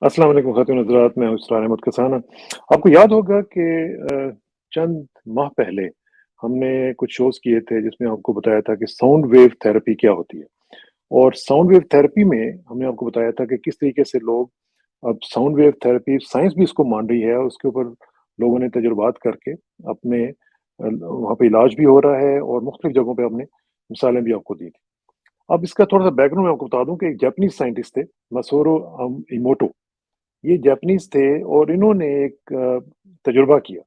अस्सलाम वालेकुम ख़ातिन हज़रात, मैं हूँ इसरार अहमद कसाना। आपको याद होगा कि चंद माह पहले हमने कुछ शोज़ किए थे जिसमें आपको बताया था कि साउंड वेव थेरेपी क्या होती है। और साउंड वेव थेरेपी में हमने आपको बताया था कि किस तरीके से लोग अब साउंड वेव थेरेपी साइंस भी इसको मान रही है और उसके ऊपर लोगों ने तजुर्बात करके अपने वहाँ पे इलाज भी हो रहा है और मुख्तलिफ जगहों पे हमने मिसालें भी आपको दी थी। अब इसका थोड़ा-सा बैकग्राउंड मैं आपको बता दूँ कि एक जापानीज़ साइंटिस्ट थे, मसारू इमोटो। ये जापानीज़ थे और इन्होंने एक तजुर्बा किया।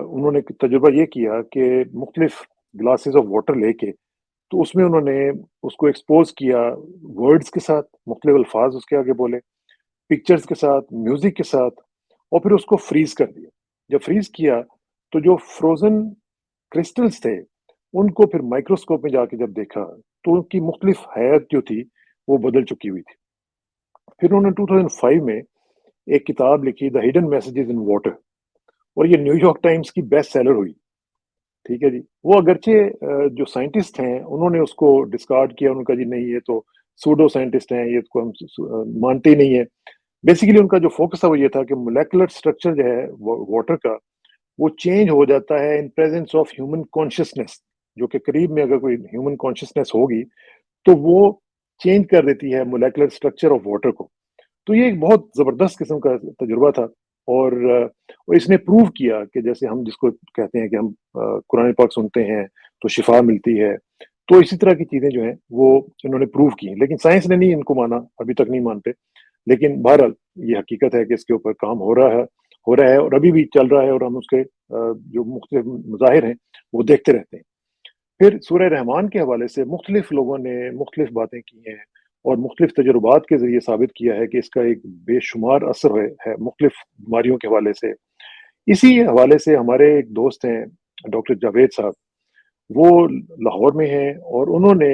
उन्होंने एक तजुर्बा ये किया कि मुख्तलिफ ग्लासेस ऑफ वाटर लेके, तो उसमें उन्होंने उसको एक्सपोज़ किया वर्ड्स के साथ, मुख्तलिफ अल्फ़ाज़ उसके आगे बोले, पिक्चर्स के साथ, म्यूज़िक के साथ और फिर उसको फ्रीज़ कर दिया। जब फ्रीज़ किया, तो जो फ्रोज़न क्रिस्टल्स थे, उनको फिर माइक्रोस्कोप में जाके जब देखा, तो उनकी मुख्तलिफ हैयत जो थी, वो बदल चुकी हुई थी। फिर उन्होंने 2005 में एक किताब लिखी the hidden messages in water और ये न्यूयॉर्क टाइम्स की बेस्ट सेलर हुई। ठीक है जी। वो अगरचे जो साइंटिस्ट हैं उन्होंने उसको डिस्कार्ड किया, उन्होंने कहा जी नहीं ये तो सूडो साइंटिस्ट हैं, ये इसको हम मानते ही नहीं है। बेसिकली उनका जो फोकस था वो ये था कि मोलेकुलर स्ट्रक्चर जो है वाटर का वो चेंज हो जाता है in presence of human consciousness, जो कि करीब में अगर कोई ह्यूमन कॉन्शियसनेस होगी तो वो चेंज कर देती है मोलेकुलर स्ट्रक्चर ऑफ वाटर को। तो ये एक बहुत ज़बरदस्त किस्म का तजुर्बा था और इसने प्रूव किया कि जैसे हम जिसको कहते हैं कि हम कुरान पाक सुनते हैं तो शिफा मिलती है, तो इसी तरह की चीज़ें जो हैं वो इन्होंने प्रूव की। लेकिन साइंस ने नहीं इनको माना, अभी तक नहीं मानते। लेकिन बहरहाल ये हकीकत है कि इसके ऊपर काम हो रहा है और अभी भी चल रहा है और हम उसके जो मुख्तलिफ मज़ाहिर हैं, वो देखते रहते हैं। फिर सूरह रहमान के हवाले से मुख्तलिफ लोगों ने मुख्तलिफ बातें की हैं और मुख्तलिफ तजुर्बात के ज़रिए साबित किया है कि इसका एक बेशुमार असर है मुख्तलिफ बीमारियों के हवाले से। इसी हवाले से हमारे एक दोस्त हैं डॉक्टर जावेद साहब, वो लाहौर में हैं और उन्होंने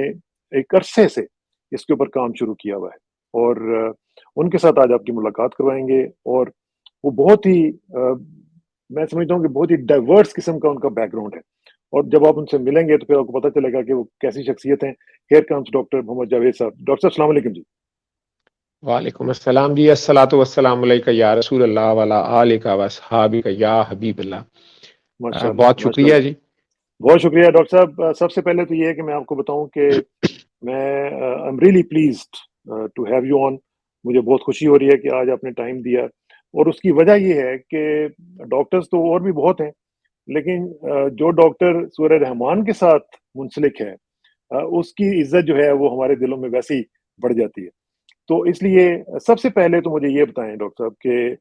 एक अरसे से इसके ऊपर काम शुरू किया हुआ है और उनके साथ आज आपकी मुलाकात करवाएँगे और वो बहुत ही मैं समझता हूँ कि बहुत ही डाइवर्स किस्म का उनका बैकग्राउंड है और जब आप उनसे मिलेंगे तो फिर आपको पता चलेगा कि वो कैसी शख्सियत हैं। Here comes doctor Mohammad Javed साहब। डॉक्टर साहब अस्सलाम वालेकुम जी। वालेकुम अस्सलाम जी। अस्सलातु वस्सलाम अलैका या रसूल अल्लाह वला आलिका व अस्हाबिका या हबीब अल्लाह। माशाल्लाह, बहुत शुक्रिया माशाल्लाह। जी। बहुत शुक्रिया डॉक्टर साहब। सबसे पहले तो ये है कि मैं आपको बताऊँ कि मैं I am really pleased to have you on. मुझे बहुत खुशी हो रही है कि आज आपने टाइम दिया और उसकी वजह ये है कि डॉक्टर्स तो और भी बहुत हैं, लेकिन जो डॉक्टर सूरह रहमान के साथ मुंसलिक है, उसकी इज़्ज़त जो है वो हमारे दिलों में वैसे ही बढ़ जाती है। तो इसलिए सबसे पहले तो मुझे ये बताएँ डॉक्टर साहब कि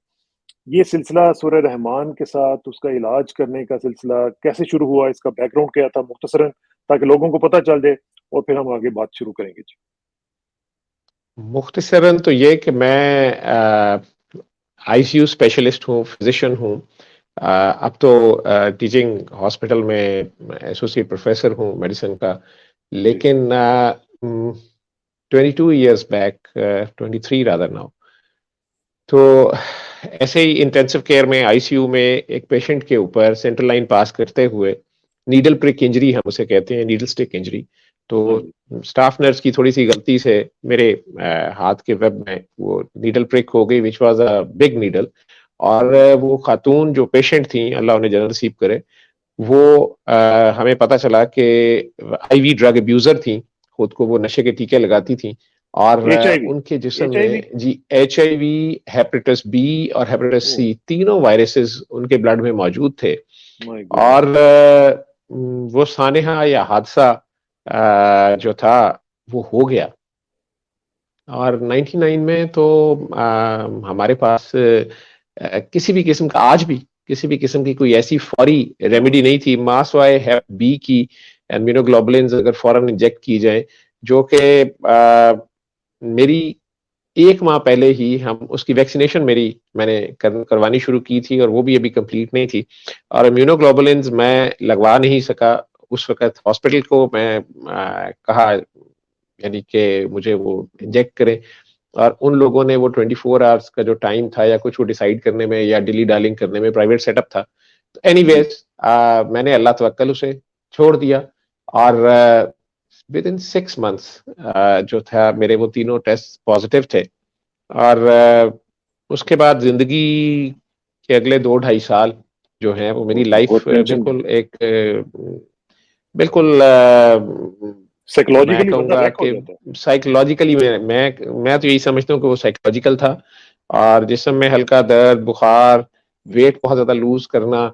ये सिलसिला सूरह रहमान के साथ उसका इलाज करने का सिलसिला कैसे शुरू हुआ? इसका बैकग्राउंड क्या था मुख्तसरन, ताकि लोगों को पता चल जाए और फिर हम आगे बात शुरू करेंगे जी। मुख्तसरन तो ये कि मैं आईसीयू स्पेशलिस्ट हूँ, फिज़िशियन हूँ। अब तो टीचिंग हॉस्पिटल में एसोसिएट प्रोफ़ेसर हूँ मेडिसिन का। जी, लेकिन 22 इयर्स बैक 23 रादर नाउ, तो ऐसे ही इंटेंसिव केयर में आईसीयू में एक पेशेंट के ऊपर सेंट्रल लाइन पास करते हुए नीडल प्रिक इंजरी हम उसे कहते हैं, नीडल स्टिक इंजरी। तो हाँ जी। स्टाफ नर्स की थोड़ी सी गलती से मेरे हाथ के वेब में वो नीडल प्रिक हो गई, which was a big needle. और वो खातून जो पेशेंट थी, अल्लाह उन्हें जन्नत नसीब करे, वो हमें पता चला कि आईवी ड्रग अब्यूजर थी, खुद को वो नशे के टीके लगाती थी और एचआईवी, उनके जिस्म एचआईवी? में जी एचआईवी, हेपेटाइटिस बी और हेपेटाइटिस ओह सी तीनों वायरसेस उनके ब्लड में मौजूद थे। My God! और वो सानेहा या हादसा जो था वो हो गया। और 99 में तो हमारे पास किसी भी किस्म का आज भी किसी भी किस्म की कोई ऐसी फौरी रेमेडी नहीं थी, मास वाई हैप बी की इम्यूनोग्लोबुलिन्स अगर फौरन इंजेक्ट की जाए, जो कि मेरी 1 माह पहले ही हम उसकी वैक्सीनेशन मैंने करवानी शुरू की थी और वो भी अभी कंप्लीट नहीं थी। और इम्यूनोग्लोबुलिन्स मैं लगवा नहीं सका। उस वक़्त हॉस्पिटल को मैं कहा, यानी कि मुझे वो इंजेक्ट करें, और उन लोगों ने वो 24 आवर्स का जो टाइम था या कुछ वो डिसाइड करने में या डिली डालिंग करने में प्राइवेट सेटअप था। तो जी, एनीवेज़ मैंने अल्लाह तवक्कल उसे छोड़ दिया और विदिन 6 मंथ्स जो था मेरे वो तीनों टेस्ट पॉजिटिव थे। और उसके बाद ज़िंदगी के अगले 2 ढाई साल जो हैं वो मेरी बहुत लाइफ़ टेंशन बिल्कुल एक बिल्कुल मैं साइकोलॉजिकली बंदा कहूँगा wreck हो कि जाता है। साइकोलॉजिकली मैं तो यही समझता हूँ कि वो साइकोलॉजिकल था और जिस्म में हल्का दर्द, बुखार, वेट बहुत ज़्यादा लूज़ करना,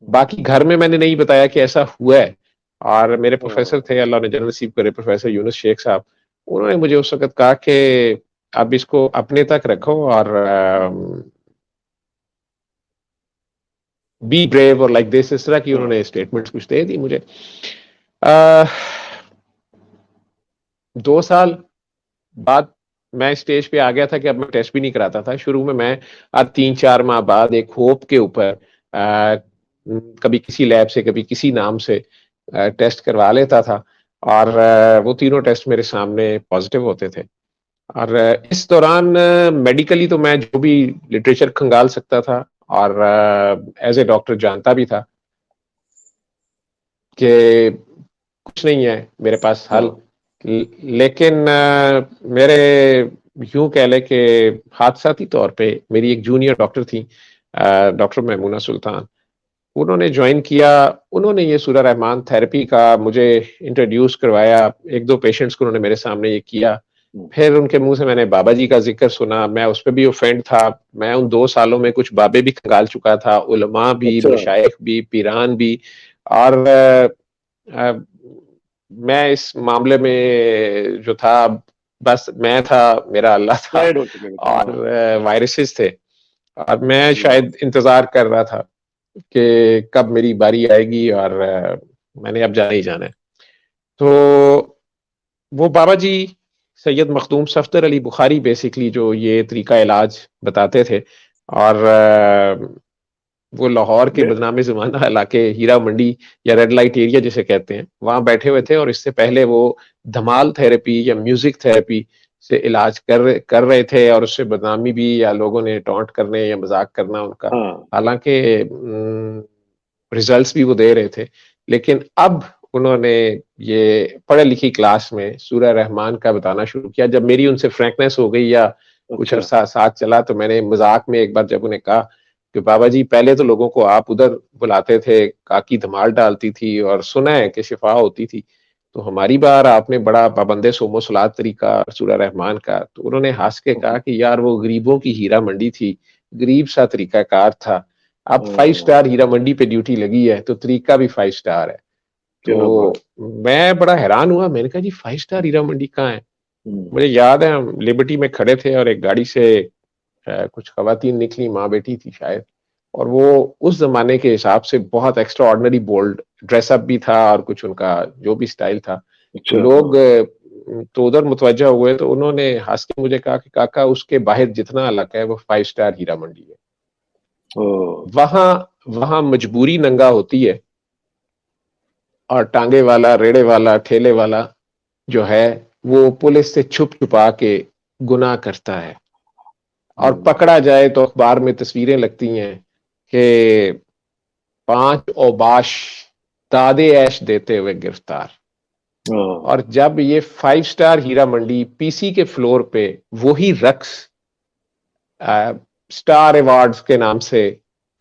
बाकी घर में मैंने नहीं बताया कि ऐसा हुआ है और मेरे प्रोफ़ेसर थे, अल्लाह उन्हें जन्नत नसीब करे, प्रोफ़ेसर यूनुस शेख साहब, उन्होंने मुझे उस वक़्त कहा कि अब इसको अपने तक रखो और बी ब्रेव और लाइक दिस इस तरह की उन्होंने स्टेटमेंट्स कुछ दे दी मुझे। अ, 2 साल बाद मैं स्टेज पे आ गया था कि अब मैं टेस्ट भी नहीं कराता था। शुरू में मैं 3-4 माह बाद एक होप के ऊपर कभी किसी लैब से, कभी किसी नाम से टेस्ट करवा लेता था और वो तीनों टेस्ट मेरे सामने पॉज़िटिव होते थे। और इस दौरान मेडिकली तो मैं जो भी लिटरेचर खंगाल सकता था और एज़ अ डॉक्टर जानता भी था कि कुछ नहीं है मेरे पास हल। हाँ, लेकिन मेरे यूँ कह लें कि हादसाती तौर पे मेरी एक जूनियर डॉक्टर थी डॉक्टर मैमूना सुल्तान। उन्होंने जॉइन किया, उन्होंने ये सूरा रहमान थेरेपी का मुझे इंट्रोड्यूस करवाया, 1-2 पेशेंट्स को उन्होंने मेरे सामने ये किया। हुँ, फिर उनके मुँह से मैंने बाबा जी का ज़िक्र सुना, मैं उस पे भी ऑफेंड था। मैं उन 2 सालों में कुछ बाबे भी खंगाल चुका था, उलमा भी, अच्छा, मशाइख भी, पीरान भी और अ, मैं इस मामले में जो था बस मैं था, मेरा अल्लाह था टायर्ड हो चुके थे। और हाँ, वायरसेस थे और मैं हुँ, शायद इंतज़ार कर रहा था कि कब मेरी बारी आएगी और मैंने अब जाना ही जाना है। तो वो बाबा जी सैयद मखदूम सफ़दर अली बुखारी बेसिकली जो ये तरीका इलाज बताते थे और वो लाहौर के मे बदनाम ज़माना इलाके हीरा मंडी या रेड लाइट एरिया जिसे कहते हैं, वहाँ बैठे हुए थे और इससे पहले वो धमाल थेरेपी या म्यूज़िक थेरेपी से इलाज कर रहे थे और उससे बदनामी भी या लोगों ने टॉन्ट करने या मज़ाक करना उनका। हाँ, हालाँकि रिज़ल्ट्स भी वो दे रहे थे। लेकिन अब उन्होंने ये पढ़ी-लिखी क्लास में सूरह रहमान का बताना शुरू किया। जब मेरी उनसे फ्रैंकनेस हो गई या कुछ अच्छा, अरसा साथ चला तो मैंने मज़ाक में एक बार जब उन्हें कहा कि बाबा जी पहले तो लोगों को आप उधर बुलाते थे, काकी धमाल डालती थी और सुना है कि शिफ़ा होती थी। तो हमारी बार आपने बड़ा पाबंदे सोमो सलात तरीका सूरह रहमान का, तो उन्होंने हँस के हुँ, कहा हुँ, कि यार वो गरीबों की हीरा मंडी थी, गरीब-सा तरीकाकार था। अब 5 हाँ, स्टार हीरा मंडी पे ड्यूटी लगी है, तो तरीका भी 5 स्टार है। क्या तो बात! मैं बड़ा हैरान हुआ, मैंने कहा जी 5 स्टार हीरा मंडी कहाँ है? हुँ, मुझे याद है हम लिबर्टी में खड़े थे और एक गाड़ी से कुछ ख़वातीन निकली, माँ-बेटी थी शायद और वो उस ज़माने के हिसाब से बहुत extraordinary bold dress up भी था और कुछ उनका जो भी स्टाइल था। तो अच्छा, लोग हाँ, तो उधर मुतवज्जा हुए तो उन्होंने हँस के मुझे कहा कि काका उसके बाहर जितना इलाका है वो 5 स्टार हीरा मंडी है। ओह! वहाँ वहाँ मजबूरी नंगा होती है और टाँगे वाला, रेड़े वाला, ठेले वाला जो है, वो पुलिस से छुप-छुपा के गुनाह करता है और हुँ, पकड़ा जाए तो अखबार में तस्वीरें लगती हैं कि 5 औबाश दादे-ऐश देते हुए गिरफ्तार हाँ, और जब ये 5 स्टार हीरा मंडी पीसी के फ्लोर पे वही रक़्स अ, स्टार अवार्ड्स के नाम से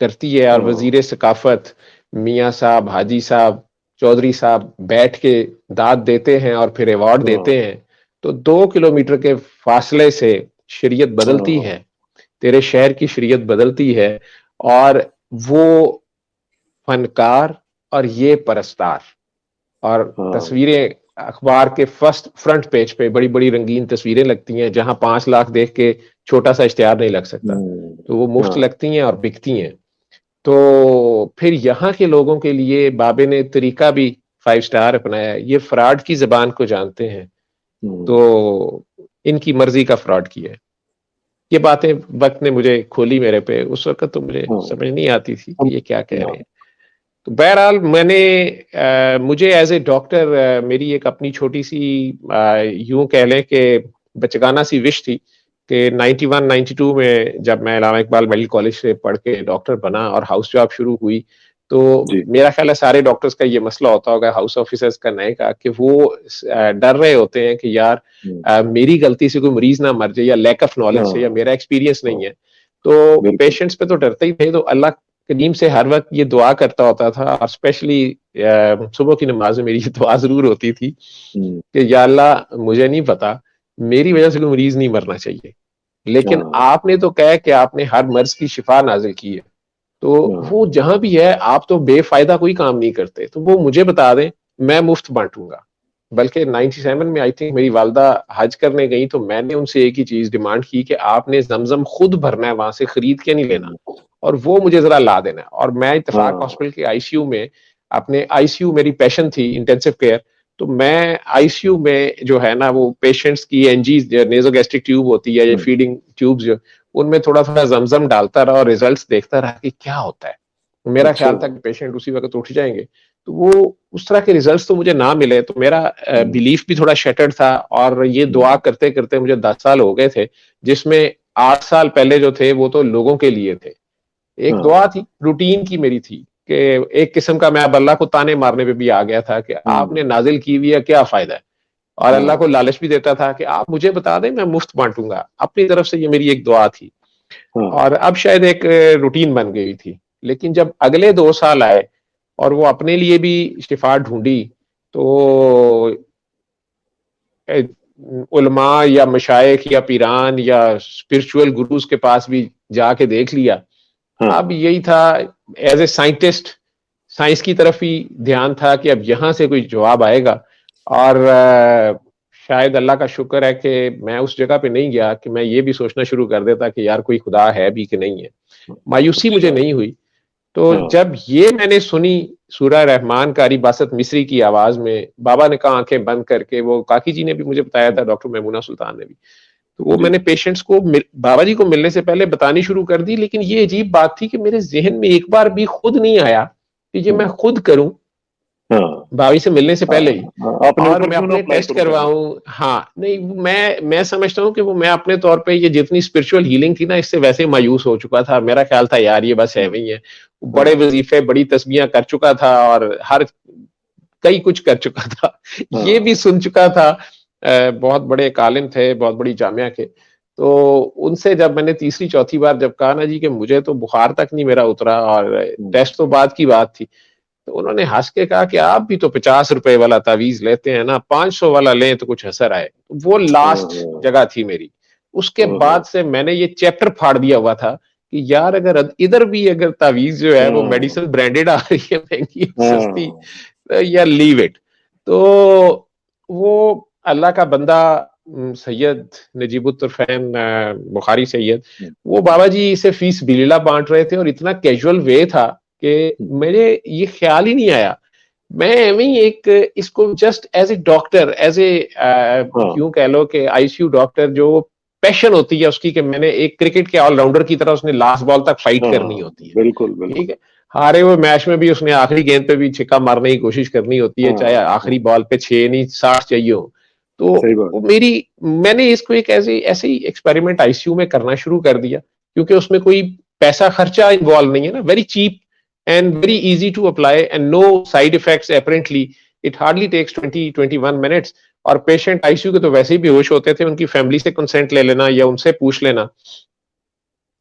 करती है और हाँ, वज़ीर सकाफ़त मियाँ साहब, हाजी साहब, चौधरी साहब बैठ के दाद देते हैं और फिर अवार्ड हाँ, देते हैं, तो 2 किलोमीटर के फासले से शरीयत बदलती हाँ, है, तेरे शहर की शरीयत बदलती है और वो फ़नकार और ये परस्तार और हाँ, तस्वीरें अखबार के फर्स्ट फ्रंट पेज पे बड़ी-बड़ी रंगीन तस्वीरें लगती हैं, जहाँ 5 लाख देख के छोटा-सा इश्तिहार नहीं लग सकता। हुँ, तो वो मुफ्त हाँ, लगती हैं और बिकती हैं। तो फिर यहाँ के लोगों के लिए बाबे ने तरीका भी 5 स्टार अपनाया है। ये फ्रॉड की ज़बान को जानते हैं, हुँ, तो इनकी मर्ज़ी का फ्रॉड किया है। ये बातें वक़्त ने मुझे खोली मेरे पे, उस वक़्त तो मुझे हाँ, समझ नहीं आती थी हम कि ये क्या कह रहे हाँ, हैं। तो बहरहाल मुझे एज़ ए डॉक्टर मेरी एक अपनी छोटी-सी यूँ कह लें कि बचगाना-सी विश थी कि 91-92 में जब मैं अल्लामा इकबाल मेडिकल कॉलेज से पढ़ के डॉक्टर बना और हाउस जॉब शुरू हुई, तो जी। मेरा ख्याल है सारे डॉक्टर्स का ये मसला होता होगा, हाउस ऑफिसर्स का नए का, कि वो डर रहे होते हैं कि यार हुँ। मेरी गलती से कोई मरीज ना मर जाए, या लैक ऑफ नॉलेज से, या हाँ, मेरा एक्सपीरियंस हाँ, नहीं है। तो बिल्कुल। पेशेंट्स पे तो डरते ही थे, तो अल्लाह करीम से हर वक्त ये दुआ करता होता था, और स्पेशली सुबह की नमाज में मेरी ये दुआ जरूर होती थी हुँ, कि या अल्लाह, मुझे नहीं पता, मेरी वजह से कोई मरीज नहीं मरना चाहिए, लेकिन हाँ, आपने तो कहा कि आपने हर मर्ज की शिफा नाजिल की है, तो हाँ, वो जहां भी है आप तो बेफायदा कोई काम नहीं करते, तो वो मुझे बता दें, मैं मुफ्त बांटूंगा। बल्कि 97 में आई थिंक मेरी वालदा हज करने गई, तो मैंने उनसे एक ही चीज डिमांड की कि आपने जमजम खुद भरना है, वहां से खरीद के नहीं लेना, हुँ, और वो मुझे जरा ला देना है। और मैं इत्तेफाक हाँ, हॉस्पिटल के आईसीयू में, अपने आईसीयू मेरी पैशन थी इंटेंसिव केयर, तो मैं आईसीयू में जो है ना, वो पेशेंट्स की एनजी नेजोगैस्ट्रिक ट्यूब होती है, या हुँ, फीडिंग ट्यूब्स जो, उनमें थोड़ा थोड़ा जमजम डालता रहा और रिजल्ट्स देखता रहा कि क्या होता है। तो मेरा अच्छा। ख्याल था कि पेशेंट उसी वक्त उठ जाएंगे, तो वो उस तरह के रिजल्ट्स तो मुझे ना मिले, तो मेरा हुँ, बिलीफ भी थोड़ा शटर्ड था, और ये दुआ हुँ, करते करते मुझे 10 साल हो गए थे, जिसमें 8 साल पहले जो थे वो तो लोगों के लिए थे। एक हाँ, दुआ थी, रूटीन की मेरी थी, कि एक किस्म का मैं अब अल्लाह को ताने मारने पे भी आ गया था कि आपने हुँ, नाजिल की हुई है, क्या फायदा है। और अल्लाह को हाँ, लालच भी देता था कि आप मुझे बता दें, मैं मुफ्त बांटूंगा, अपनी तरफ से ये मेरी एक दुआ थी। हाँ, और अब शायद एक रूटीन बन गई थी। लेकिन जब अगले 2 साल आए और वो अपने लिए भी शिफा ढूंढी, तो ए, उलमा या मशाइख या पीरान या स्पिरिचुअल गुरुज के पास भी जाके देख लिया। अब हाँ, यही था, एज ए साइंटिस्ट साइंस की तरफ ही ध्यान था कि अब यहाँ से कोई जवाब आएगा। और शायद अल्लाह का शुक्र है कि मैं उस जगह पे नहीं गया कि मैं ये भी सोचना शुरू कर देता कि यार कोई खुदा है भी कि नहीं है। मायूसी मुझे अच्छा, नहीं हुई। तो हाँ, जब ये मैंने सुनी सूरह रहमान कारी बासत मिस्री की आवाज में, बाबा ने कहा आंखें बंद करके, वो काकी जी ने भी मुझे बताया था, डॉक्टर मैमूना सुल्तान ने भी, तो वो जी, मैंने पेशेंट्स को बाबा जी को मिलने से पहले बतानी शुरू कर दी। लेकिन ये अजीब बात थी कि मेरे जहन में एक बार भी खुद नहीं आया कि ये मैं हुँ, खुद करूं, हाँ, बाबा जी से मिलने से पहले ही, हाँ, अपने और ऊपर मैं क्यों ना अपने अप्लाई टेस्ट करूँ पहले? करवाऊं। हाँ, नहीं, मैं समझता हूँ कि वो मैं अपने तौर पे ये जितनी स्पिरिचुअल हीलिंग थी ना, इससे वैसे ही मायूस हो चुका था। मेरा ख्याल था यार ये बस है हुँ, वही है। बड़े हाँ, वजीफे, बड़ी तस्बीहां कर चुका था, और हर कई कुछ कर चुका था। ये भी हाँ, सुन चुका था। बहुत बड़े एक आलिम थे, बहुत बड़ी जामिया के। तो उनसे जब मैंने तीसरी चौथी बार जब कहा ना जी कि मुझे तो बुखार तक नहीं मेरा उतरा, और हुँ, टेस्ट तो बाद की बात थी, तो उन्होंने हंस के कहा कि आप भी तो 50 रुपए वाला तावीज लेते हैं ना, 500 वाला लें तो कुछ असर आए। वो लास्ट ओहो! जगह थी मेरी। उसके ओहो! बाद से मैंने ये चैप्टर फाड़ दिया हुआ था कि यार अगर इधर भी अगर तावीज जो है वो हाँ, मेडिसिन ब्रांडेड आ रही है, महंगी सस्ती, हाँ, या लीव इट। तो वो अल्लाह का बंदा सैयद नजीबुत्तरफैन बुखारी सैयद, हुँ, वो बाबा जी इसे फीस बिलिला बांट रहे थे, और इतना कैजुअल वे था कि हुँ, मेरे ये ख्याल ही नहीं आया। मैं एवं ही एक इसको just as a doctor, as a हाँ, यूं कह लो कि आईसीयू डॉक्टर, जो पैशन होती है उसकी कि मैंने एक क्रिकेट के ऑलराउंडर की तरह उसने लास्ट बॉल तक फाइट करनी हाँ, होती है। बिल्कुल, बिल्कुल। ठीक है। हारे हुए मैच में भी उसने आखिरी गेंद पे भी छक्का मारने की कोशिश करनी होती है, चाहे हाँ, आखिरी हाँ, बॉल पे 6 नहीं 60 चाहिए हो। तो सही बात। वो मेरी मैंने इसको एक ऐसे ऐसे ही एक्सपेरिमेंट आईसीयू में करना शुरू कर दिया, क्योंकि उसमें कोई पैसा खर्चा इन्वॉल्व नहीं है ना, very cheap and very easy to apply and no side effects apparently. It hardly takes 20-21 minutes. और पेशेंट आईसीयू के तो वैसे ही बेहोश होते थे, उनकी फैमिली से कंसेंट ले लेना या उनसे पूछ लेना।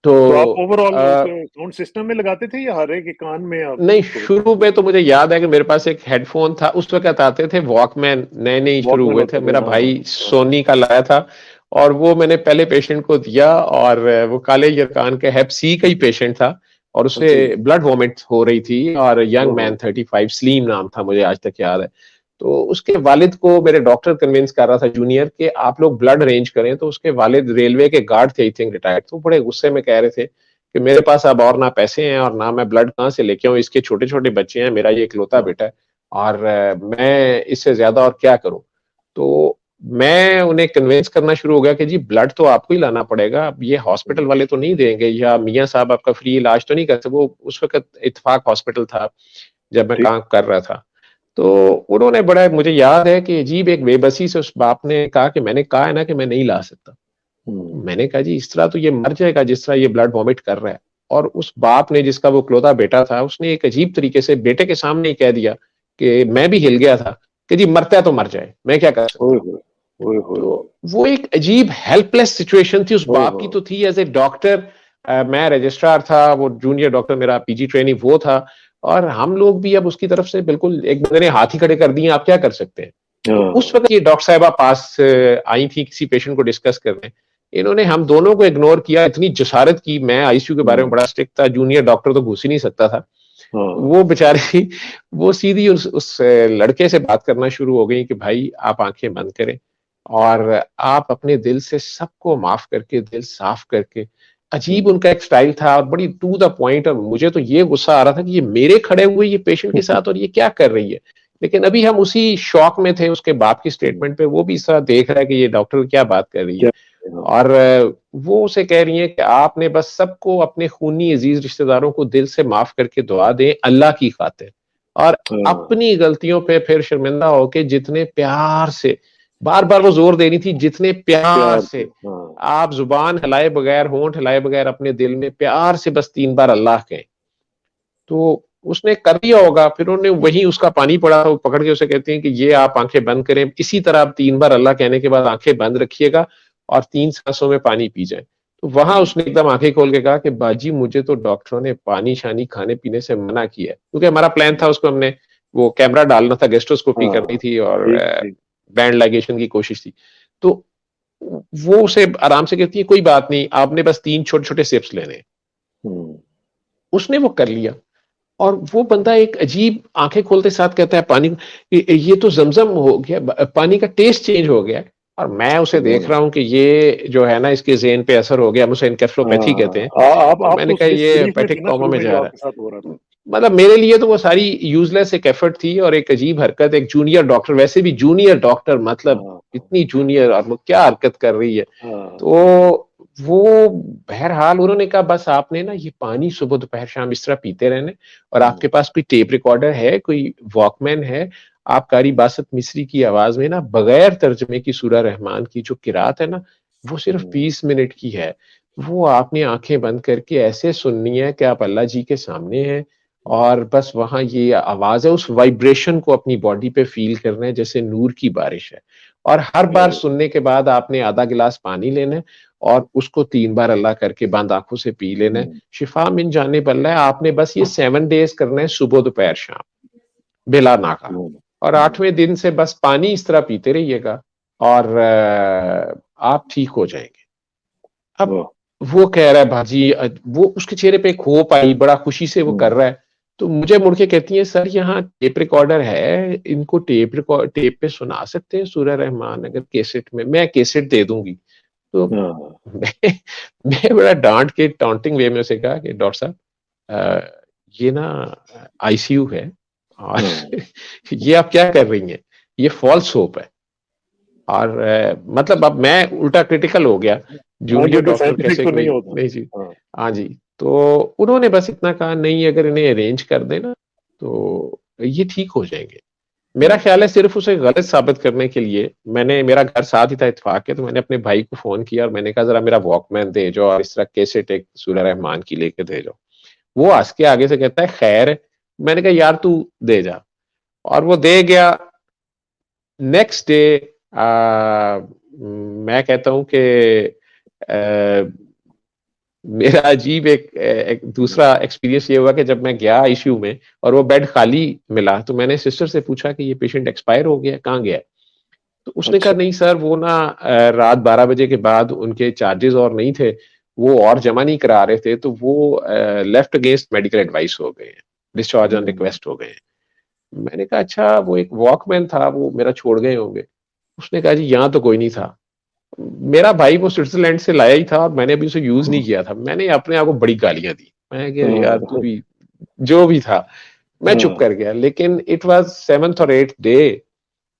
तो तो आप ओवरऑल अ, उसे साउंड सिस्टम में लगाते थे या हर एक के कान में आप नहीं, उसको शुरू में तो मुझे याद है कि मेरे पास एक हेडफ़ोन था, उस वक़्त आते थे वॉकमैन, नए-नए ही शुरू वॉकमैन हुए थे, होते थे? मेरा हाँ, भाई हाँ, सोनी का लाया था, और वो मैंने पहले पेशेंट को दिया, और वो काले यरकान के हेप सी का ही पेशेंट था, और उसे जी। ब्लड वॉमिट हो रही थी, और यंग ओहो! मैन 35 स्लीम नाम था, मुझे आज तक याद है। तो उसके वालिद को मेरे डॉक्टर कन्विंस कर रहा था जूनियर कि आप लोग ब्लड अरेंज करें, तो उसके वालिद रेलवे के गार्ड थे आई थिंक रिटायर्ड, तो बड़े गुस्से में कह रहे थे कि मेरे पास अब और ना पैसे हैं और ना मैं ब्लड कहाँ से लेके आऊँ, इसके छोटे-छोटे बच्चे हैं, मेरा ये इकलौता हाँ, बेटा है, और मैं इससे ज़्यादा और क्या करूँ? तो मैं उन्हें कन्विंस करना शुरू हो गया कि जी ब्लड तो आपको ही लाना पड़ेगा, अब ये हॉस्पिटल हुँ, वाले तो नहीं देंगे, या मियाँ साहब आपका फ्री इलाज तो नहीं कर सकते। वो उस वक़्त इत्तेफ़ाक हॉस्पिटल था, जब मैं ठीक। काम कर रहा था। तो उन्होंने बड़ा, मुझे याद है कि अजीब एक बेबसी से उस बाप ने कहा कि मैंने कहा है ना कि मैं नहीं ला सकता। हुँ, मैंने कहा जी इस तरह तो ये मर जाएगा जिस तरह ये ब्लड वॉमिट कर रहा है। और उस बाप ने, जिसका वो इकलौता बेटा था, उसने एक अजीब तरीके से बेटे के सामने ही कह दिया कि मैं भी हिल गया था कि जी मरता है तो मर जाए, मैं क्या कर सकता ओए हूँ। होए, ओए होए, तो वो एक अजीब हेल्पलेस सिचुएशन थी, उस ओए बाप की होए। तो थी एज ए डॉक्टर। मैं रजिस्ट्रार था, वो जूनियर डॉक्टर मेरा पीजी ट्रेनी वो था, और हम लोग भी अब उसकी तरफ से बिल्कुल एक बंदे ने हाथ ही खड़े कर दिए, आप क्या कर सकते हैं। तो उस हाँ, वक्त ये डॉक्टर साहिबा पास आई थी किसी पेशेंट को डिस्कस करने। इन्होंने हम दोनों को इग्नोर किया, इतनी जसारत की। मैं आईसीयू के बारे में हुँ, बड़ा स्ट्रिक्ट था, जूनियर डॉक्टर तो घुस ही नहीं सकता था। हाँ, वो बेचारी वो सीधी उस लड़के से बात करना शुरू हो गई कि भाई आप आंखें बंद करें और आप अपने दिल से सबको माफ करके, दिल साफ करके। अजीब हुँ। उनका एक स्टाइल था और बड़ी टू द पॉइंट, और मुझे तो ये गुस्सा आ रहा था कि ये मेरे खड़े हुए ये पेशेंट के साथ और ये क्या कर रही है। लेकिन अभी हम उसी शौक में थे उसके बाप की हुँ, स्टेटमेंट पे, वो भी इस तरह देख रहा है कि ये डॉक्टर क्या बात कर रही है। क्या हाँ, और वो उसे कह रही है कि आपने बस सबको, अपने खूनी अजीज रिश्तेदारों को दिल से माफ करके दुआ दें अल्लाह की खातिर, और हाँ, अपनी गलतियों पे फिर शर्मिंदा होके जितने प्यार से, बार बार वो जोर दे रही थी, जितने प्यार प्यार से, से हाँ, आप जुबान हिलाए बगैर, होंठ हिलाए बगैर अपने दिल में प्यार से बस 3 बार अल्लाह कहें। तो उसने कर दिया होगा, फिर उन्होंने वही उसका पानी पड़ा, वो पकड़ के उसे कहती हैं कि ये आप आंखें बंद करें, इसी तरह आप 3 बार अल्लाह कहने के बाद आंखें बंद रखिएगा और 3 सांसों में पानी पी जाए। तो वहां हुँ, उसने एकदम आंखें खोल के कहा कि बाजी मुझे तो डॉक्टरों ने पानी शानी खाने पीने से मना किया है, क्योंकि हमारा प्लान था, उसको हमने वो कैमरा डालना था, गेस्ट्रोस्कोपी करनी हाँ, थी और ठीक, ठीक। बैंड लाइगेशन की कोशिश थी। तो वो उसे आराम से कहती है कोई बात नहीं, आपने बस 3 छोटे छोटे सिप्स लेने हैं। हुँ, उसने वो कर लिया, और वो बंदा एक अजीब आंखें खोलते साथ कहता है पानी, ये तो जमजम हो गया, पानी का टेस्ट चेंज हो गया है। और मैं उसे देख हाँ, रहा हूँ कि ये जो है ना, इसके ज़हन पे असर हो गया, हम उसे एन्केफ्लोपैथी कहते हैं। हाँ। तो आप मैंने तो कहा इस ये बिलीफ में थी हेपेटिक ना कोमा शुरू में में जो जा रहा आपके साथ हो रहा है। था। मतलब मेरे लिए तो वो सारी यूज़लेस एक एफर्ट थी और एक अजीब हरकत, एक जूनियर डॉक्टर, वैसे भी जूनियर डॉक्टर, मतलब हाँ, इतनी जूनियर, और वो क्या हरकत कर रही है। हाँ, तो वो बहरहाल उन्होंने कहा बस आपने ना ये पानी सुबह दोपहर शाम इस तरह पीते रहने, और हुँ, आपके पास कोई टेप रिकॉर्डर है, कोई वॉकमैन है, आप कारी बासत मिस्री की आवाज में ना बगैर तर्जमे की सूरह रहमान की जो किरात है ना, वो सिर्फ हुँ, 20 मिनट की है। वो आपने आंखें बंद करके ऐसे सुननी है कि आप अल्लाह जी के सामने हैं, और बस वहां ये आवाज है, उस वाइब्रेशन को अपनी बॉडी पे फील करना है जैसे नूर की बारिश है। और हर बार वेरी सुनने के बाद आपने आधा गिलास पानी लेना है और उसको 3 बार अल्लाह करके बंद आंखों से पी लेना है। हुँ, शिफा मिन जाने बल्ला है, आपने बस ये 7 डेज करना है, सुबह दोपहर शाम, बिला नागा। हुँ, और हुँ, 8वें दिन से बस पानी इस तरह पीते रहिएगा और आप ठीक हो जाएंगे। अब वाह! वो कह रहा है भाजी, वो उसके चेहरे पे एक होप आई, बड़ा खुशी से वो कर हुँ, रहा है। तो मुझे मुड़ के कहती है सर यहाँ टेप रिकॉर्डर है, इनको टेप पे सुना सकते हैं सूरह रहमान, अगर कैसेट में, मैं कैसेट दे दूंगी। तो हाँ, मैं मैं बड़ा डांट के टॉन्टिंग वे में उसे कहा कि डॉक्टर साहब, ये ना आईसीयू है, और हाँ, ये आप क्या कर रही हैं, ये फॉल्स होप है। और मतलब अब मैं उल्टा क्रिटिकल हो गया, हाँ, जूनियर क्योंकि डॉक्टर साइंटिफिक कैसे तो नहीं कोई होता। नहीं जी। हाँ, हाँ जी। तो उन्होंने बस इतना कहा नहीं, अगर इन्हें अरेंज कर देना तो ये ठीक हो जाएंगे। मेरा हुँ, ख्याल है सिर्फ उसे गलत साबित करने के लिए मैंने, मेरा घर साथ ही था इत्तेफाक के, तो मैंने अपने भाई को फोन किया और मैंने कहा जरा मेरा वॉकमैन दे जाओ और इस तरह कैसेट एक सूरह रहमान की लेके दे जाओ। वो हंस के आगे से कहता है खैर है। मैंने कहा यार तू दे जा, और वो दे गया। नेक्स्ट डे मैं कहता हूं कि मेरा अजीब एक हुँ, दूसरा एक्सपीरियंस ये हुआ कि जब मैं गया आईसीयू में और वो बेड खाली मिला, तो मैंने सिस्टर से पूछा कि ये पेशेंट एक्सपायर हो गया, कहाँ गया है? तो उसने कहा अच्छा, नहीं सर, वो ना रात 12 बजे के बाद उनके चार्जेस और नहीं थे, वो और जमा नहीं करा रहे थे, तो वो लेफ्ट अगेंस्ट मेडिकल एडवाइस हो गए हैं, डिस्चार्ज ऑन हुँ, रिक्वेस्ट हो गए हैं। मैंने कहा अच्छा, वो एक वॉकमैन था, वो मेरा छोड़ गए होंगे। उसने कहा जी यहाँ तो कोई नहीं था। मेरा भाई वो स्विट्जरलैंड से लाया ही था और मैंने अभी उसे यूज नहीं किया था। मैंने अपने आप को बड़ी गालियां दी, मैं कि यार तू हाँ, भी, जो भी था। मैं चुप हाँ, कर गया, लेकिन इट वाज 7th और 8th डे।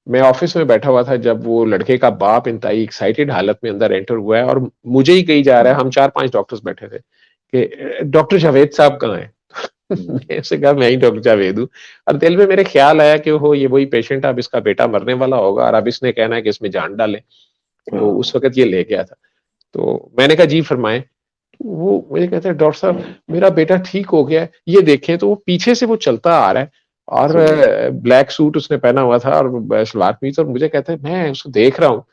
मैं ऑफिस में बैठा हुआ था जब वो लड़के का बाप इंतहाई एक्साइटेड हालत में अंदर एंटर हुआ है और मुझे ही कही जा रहा है, हम 4-5 डॉक्टर्स बैठे थे कि डॉक्टर जावेद साहब कहाँ हैं? हुँ, मैं उसे कहा मैं ही डॉक्टर जावेद हूँ। और दिल में मेरे ख्याल आया कि हो ये वही पेशेंट, अब इसका बेटा मरने वाला होगा और अब इसने कहना है कि इसमें जान डालें। तो हाँ, उस वक़्त ये ले गया था। तो मैंने कहा जी फरमाएँ। वो मुझे कहते हैं डॉक्टर साहब मेरा बेटा ठीक हो गया है, ये देखें। तो वो पीछे से वो चलता आ रहा है और सुबह। ब्लैक सूट उसने पहना हुआ था और सलवार कमीज, और मुझे कहता है मैं उसको देख रहा हूँ,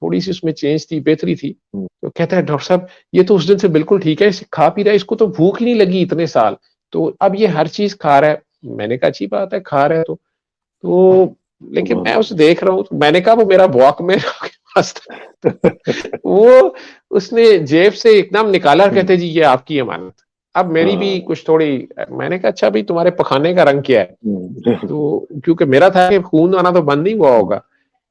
थोड़ी सी उसमें चेंज थी, बेहतरी थी। हुँ, तो कहता है डॉक्टर साहब ये तो उस दिन से बिल्कुल ठीक है, इसे खा पी रहा है, इसको तो भूख ही नहीं लगी इतने साल, तो अब ये हर चीज खा रहा है। मैंने कहा अच्छी बात है, खा रहा है तो लेकिन सुभान मैं उसे अल्लाह। देख रहा हूँ, तो मैंने कहा वो मेरा वॉकमैन आपके पास था। वो उसने जेब से एकदम निकाला और हुँ, कहते जी ये आपकी अमानत। अब मेरी भी हाँ, कुछ थोड़ी, मैंने कहा अच्छा भाई तुम्हारे पखाने का रंग क्या है? हुँ, तो क्योंकि मेरा था कि खून आना तो बंद नहीं हुआ हुँ, होगा।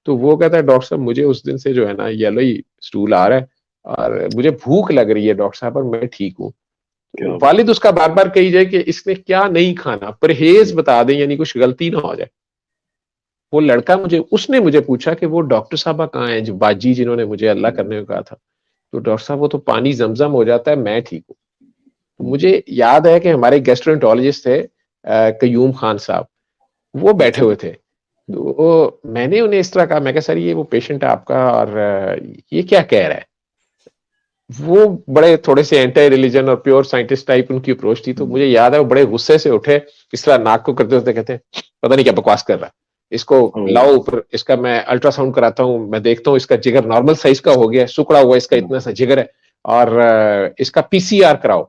तो वो कहता है डॉक्टर साहब मुझे उस दिन से जो है ना येलो ही स्टूल आ रहा है और मुझे भूख लग रही है डॉक्टर साहब, और मैं ठीक हूँ। क्या तो बात वालिद उसका बार-बार कही जाए कि इसने क्या नहीं खाना, है। परहेज़ बता दें यानी कुछ गलती ना हो जाए। वो लड़का मुझे उसने मुझे पूछा कि वो डॉक्टर साहबा कहाँ हैं, जो बाजी जिन्होंने मुझे अल्लाह हुँ, करने को कहा था। तो डॉक्टर साहब वो तो पानी ज़मज़म हो जाता है, मैं ठीक हूँ। तो हुँ, मुझे याद है कि हमारे गैस्ट्रोएंटरोलॉजिस्ट थे कयूम खान साहब, वो बैठे अच्छा, हुए थे। तो मैंने उन्हें इस तरह कहा, मैं कहा सर ये वो पेशेंट है आपका और ये क्या कह रहा है? वो बड़े थोड़े से एंटी रिलीजन और प्योर साइंटिस्ट टाइप उनकी अप्रोच थी, तो हुँ, मुझे याद है वो बड़े गुस्से से उठे, इस तरह नाक को करते होते कहते हैं, "पता नहीं क्या बकवास कर रहा है। इसको लाओ ओह! ऊपर, इसका मैं अल्ट्रासाउंड कराता हूँ, मैं देखता हूँ इसका जिगर नॉर्मल साइज़ का हो गया है, सिकुड़ा हुआ इसका हुँ, इतना सा जिगर है और इसका पीसीआर कराओ।"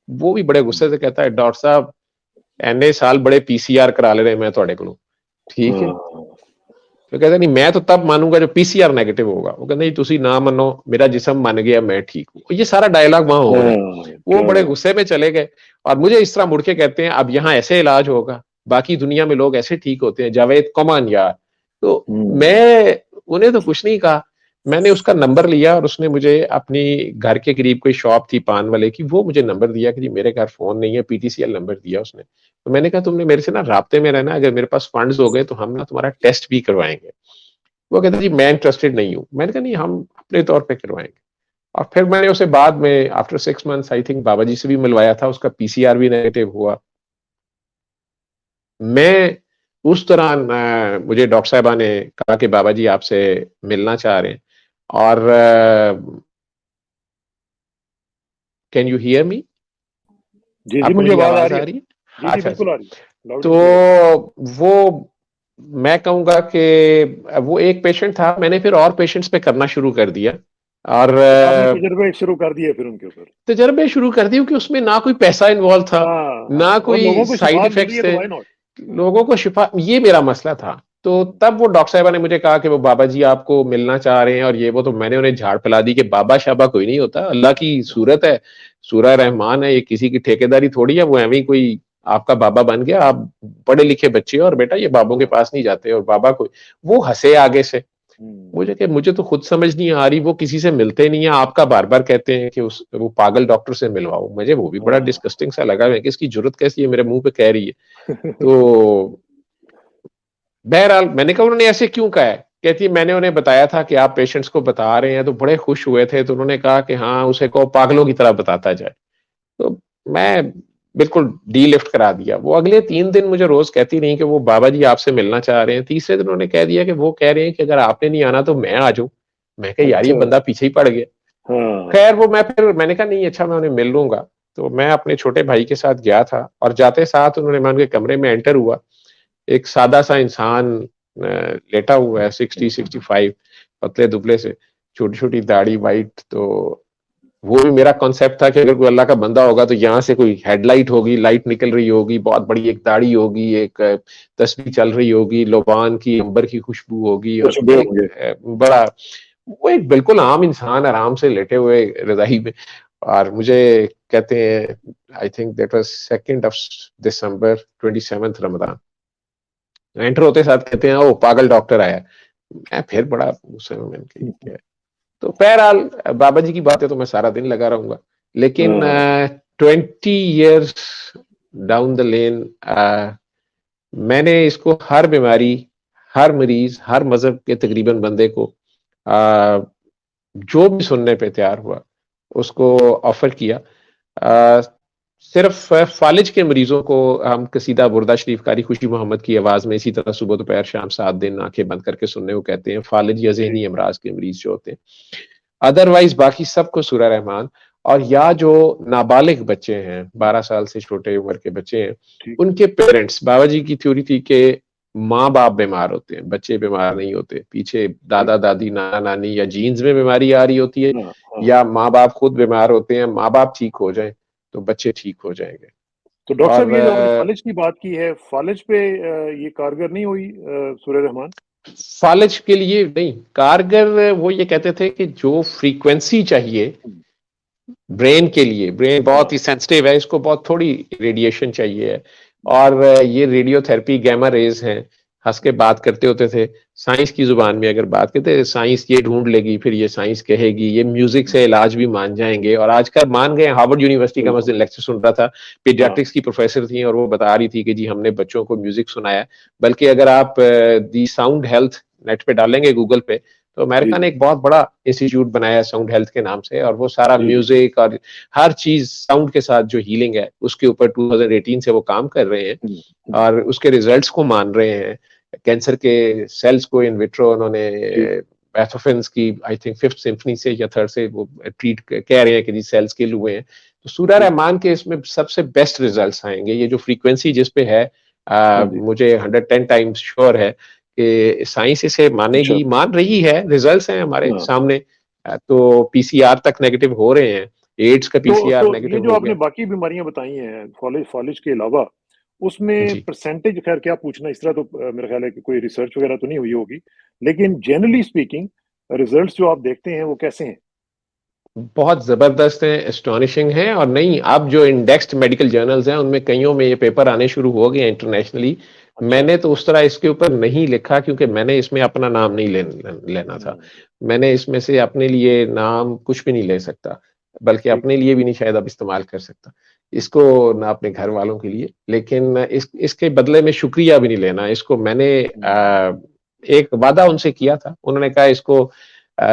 वो भी बड़े हुँ, गुस्से से कहता है, "डॉक्टर साहब इन्ने साल बड़े पीसीआर करा ले रहे मैं तुहाडे कोलों।" ठीक है। हाँ, तो कहता नहीं मैं तो तब मानूंगा जो पीसीआर नेगेटिव होगा। वो कहता नहीं तुसी ना मनो, मेरा जिस्म मान गया, मैं ठीक हूँ। ये सारा डायलॉग वहां हो रहा है। हाँ, वो क्या बड़े बात गुस्से में चले गए और मुझे इस तरह मुड़ के कहते हैं अब यहाँ ऐसे इलाज होगा, बाकी दुनिया में लोग ऐसे ठीक होते हैं, जावेद कमान यार। तो हुँ, मैं उन्हें तो कुछ नहीं कहा। मैंने उसका नंबर लिया और उसने मुझे अपनी घर के करीब कोई शॉप थी पान वाले की, वो मुझे नंबर दिया कि जी मेरे घर फोन नहीं है, पीटीसीएल नंबर दिया उसने। तो मैंने कहा तुमने मेरे से ना राब्ते में रहना, अगर मेरे पास फंड्स हो गए तो हम ना तुम्हारा टेस्ट भी करवाएंगे। वो कहता जी मैं इंटरेस्टेड नहीं हूँ। मैंने कहा नहीं हम अपने तौर पे करवाएँगे। और फिर मैंने उसे बाद में आफ्टर 6 मंथ्स आई थिंक बाबा जी से भी मिलवाया था, उसका पीसीआर भी नेगेटिव हुआ। मैं उस दौरान मुझे डॉक्टर साहिबा ने कहा कि बाबा जी आपसे मिलना चाह रहे हैं और कैन यू हियर मी? जी, जी, आपको मुझे मेरी आवाज़ आ आवाज़ रही आ है। रही है? जी, जी, अच्छा जी। बिल्कुल आ रही है। लाउड तो एंड क्लियर। वो मैं कहूँगा कि वो एक पेशेंट था, मैंने फिर और पेशेंट्स पे करना शुरू कर दिया और अच्छा, आपने तजुर्बे शुरू कर दिए फिर उनके ऊपर। तजर्बे शुरू कर दिए क्योंकि उसमें ना कोई पैसा इन्वॉल्व था, हाँ, हाँ, ना और कोई लोगों को साइड शिफ़ा मिल रही इफ़ेक्ट्स है तो थे। Why not? लोगों को शिफा ये मेरा मसला था। तो तब वो डॉक्टर साहिबा ने मुझे कहा कि वो बाबा जी आपको मिलना चाह रहे हैं और ये वो, तो मैंने उन्हें झाड़ फैला दी कि बाबा-शाबा कोई नहीं होता, अल्लाह की सूरत है, सूरह रहमान है, ये किसी की ठेकेदारी थोड़ी है, वो ऐवें ही कोई आपका बाबा बन गया, आप पढ़े-लिखे बच्चे हो और बेटा ये बाबों के पास नहीं जाते और बाबा कोई। वो हँसे आगे से। हुँ, मुझे तो खुद समझ नहीं आ रही, वो किसी से मिलते नहीं है, आपका बार-बार कहते हैं कि उस वो पागल डॉक्टर से मिलवाओ। मुझे वो भी बड़ा हाँ। डिस्गस्टिंग सा लगा, मैं कि इसकी जुर्रत कैसी है मेरे मुँह पे कह रही है। तो बहरहाल मैंने कहा उन्होंने ऐसे क्यों कहा है? कहती है मैंने उन्हें बताया था कि आप पेशेंट्स को बता रहे हैं, तो बड़े खुश हुए थे, तो उन्होंने कहा कि हाँ, उसे कहो पागलों की तरह बताता जाए। तो मैं बिल्कुल डीलिफ्ट करा दिया। वो अगले 3 दिन मुझे रोज़ कहती रहीं कि वो बाबा जी आपसे मिलना चाह रहे हैं। तीसरे दिन उन्होंने कह दिया कि वो कह रहे हैं कि अगर आपने नहीं आना तो मैं आ जाऊँ। मैं कहा यार ये अच्छा, बंदा पीछे ही पड़ गया। हाँ, खैर वो मैं फिर मैंने कहा नहीं अच्छा मैं उन्हें मिल लूँगा। तो मैं अपने छोटे भाई के साथ गया था और जाते साथ उन्होंने मैं उनके कमरे में एंटर हुआ। एक सादा-सा इंसान लेटा हुआ है 60-65 पतले-दुबले से, छोटी-छोटी दाढ़ी व्हाइट। तो वो भी मेरा कॉन्सेप्ट था कि अगर कोई अल्लाह का बंदा होगा तो यहाँ से कोई हेडलाइट होगी, लाइट निकल रही होगी, बहुत बड़ी एक दाढ़ी होगी, एक तस्बीह चल रही होगी, लोबान की, अंबर की खुशबू होगी और तजुर्बे एक होंगे। बड़ा वो एक बिल्कुल आम इंसान आराम से लेटे हुए रज़ाई में। और मुझे कहते हैं I think that was 2nd of December 27th Ramzan. Enter होते साथ कहते हैं, "ओह! पागल डॉक्टर आया है।" मैं फिर बड़ा गुस्से में मैंने कहा ये क्या है? तो बहरहाल बाबा जी की बातें तो मैं सारा दिन लगा रहूँगा। लेकिन हाँ, 20 इयर्स डाउन द लेन मैंने इसको हर बीमारी, हर मरीज़, हर मज़हब के तकरीबन बंदे को जो भी सुनने पे तैयार हुआ, उसको ऑफ़र किया। अ, सिर्फ़ फ़ालिज के मरीज़ों को हम कसीदा बुर्दा शरीफ़ कारी खुशी मोहम्मद की आवाज़ में इसी तरह सुबह, दोपहर, शाम 7 दिन आँखें बंद करके सुनने को कहते हैं, फ़ालिज या जी, ज़हनी अमराज़ के मरीज़ जो होते हैं। अदरवाइज़ बाकी सबको सूरा रहमान। और या जो नाबालिग बच्चे हैं, 12 साल से छोटे उम्र के बच्चे हैं, ठीक। उनके पेरेंट्स, बाबा जी की थ्योरी थी कि माँ-बाप बीमार होते हैं, बच्चे बीमार नहीं होते। पीछे ठीक। दादा-दादी, नाना-नानी या जीन्स में बीमारी आ रही होती है, हाँ, हाँ। या माँ-बाप खुद बीमार होते हैं, माँ-बाप ठीक हो जाएँ, तो बच्चे ठीक हो जाएँगे। तो डॉक्टर साहब और ये जो आपने फ़ालिज की बात की है, फ़ालिज पे ये कारगर नहीं हुई सूरह रहमान? फ़ालिज के लिए नहीं, कारगर वो ये कहते थे कि जो फ्रीक्वेंसी चाहिए हुँ, ब्रेन के लिए, ब्रेन बहुत हाँ, ही सेंसिटिव है, इसको बहुत थोड़ी रेडिएशन चाहिए है। और ये रेडियोथेरेपी गामा रेज़ हैं, हँस के हुँ, बात करते होते थे। साइंस की ज़ुबान में अगर बात करते, साइंस ये ढूँढ लेगी, फिर ये साइंस कहेगी, ये म्यूज़िक से हुँ, इलाज भी मान जाएँगे, और आजकल मान गए। हार्वर्ड यूनिवर्सिटी का मैं उस बिल्कुल, दिन लेक्चर सुन रहा था, हाँ, पीडियाट्रिक्स की प्रोफ़ेसर थीं और वो बता रही थी कि जी हमने बच्चों को म्यूज़िक सुनाया। बल्कि अगर आप दी साउंड हेल्थ नेट पे डालेंगे गूगल पे, तो जी, अमेरिका ने जी, एक बहुत बड़ा इंस्टीट्यूट बनाया है साउंड हेल्थ के नाम से, और वो सारा जी, जी, म्यूज़िक और हर चीज़ साउंड के साथ जो हीलिंग है, उसके ऊपर 2018 से वो काम कर रहे हैं हुँ, हुँ, और उसके रिज़ल्ट्स को मान रहे हैं। कैंसर के सेल्स को इन विट्रो उन्होंने जी, पैथोफिन्स की आई थिंक 5th सिम्फनी से या 3rd से वो ट्रीट कह रहे हैं कि जी सेल्स किल हुए हैं। तो सूरा ठीक, रहमान के इसमें सबसे बेस्ट रिज़ल्ट्स आएँगे। ये जो फ्रीक्वेंसी जिस पे है, हाँ जी, मुझे 110 टाइम्स श्योर है कि साइंस इसे अच्छा, मानेगी, मान रही है, रिज़ल्ट्स हैं हमारे हाँ। सामने। तो पीसीआर तक नेगेटिव हो रहे हैं, एड्स का पीसीआर तो ये नेगेटिव जो हो आपने गया। बाकी बीमारियाँ बताई हैं, फ़ालिज के अलावा, उसमें जी। परसेंटेज ख़ैर क्या पूछना, इस तरह तो मेरा ख़्याल है कि कोई रिसर्च वग़ैरह तो नहीं हुई होगी। लेकिन जनरली स्पीकिंग रिज़ल्ट्स जो आप देखते हैं, वो कैसे हैं? बहुत ज़बरदस्त है, एस्टोनिशिंग है। और नहीं, अब जो इंडेक्स्ड मेडिकल जर्नल्स हैं, उनमें कइयों में ये पेपर आने शुरू हो गए हैं इंटरनेशनली। अच्छा। मैंने तो उस तरह इसके ऊपर नहीं लिखा, क्योंकि मैंने इसमें अपना नाम नहीं लेना था। हुँ, मैंने इसमें से अपने लिए नाम कुछ भी नहीं ले सकता, बल्कि ठीक। अपने लिए भी नहीं शायद अब इस्तेमाल कर सकता। इसको ना अपने घर वालों के लिए, लेकिन इसके बदले में शुक्रिया भी नहीं लेना। इसको मैंने हुँ, एक वादा उनसे किया था। उन्होंने कहा इसको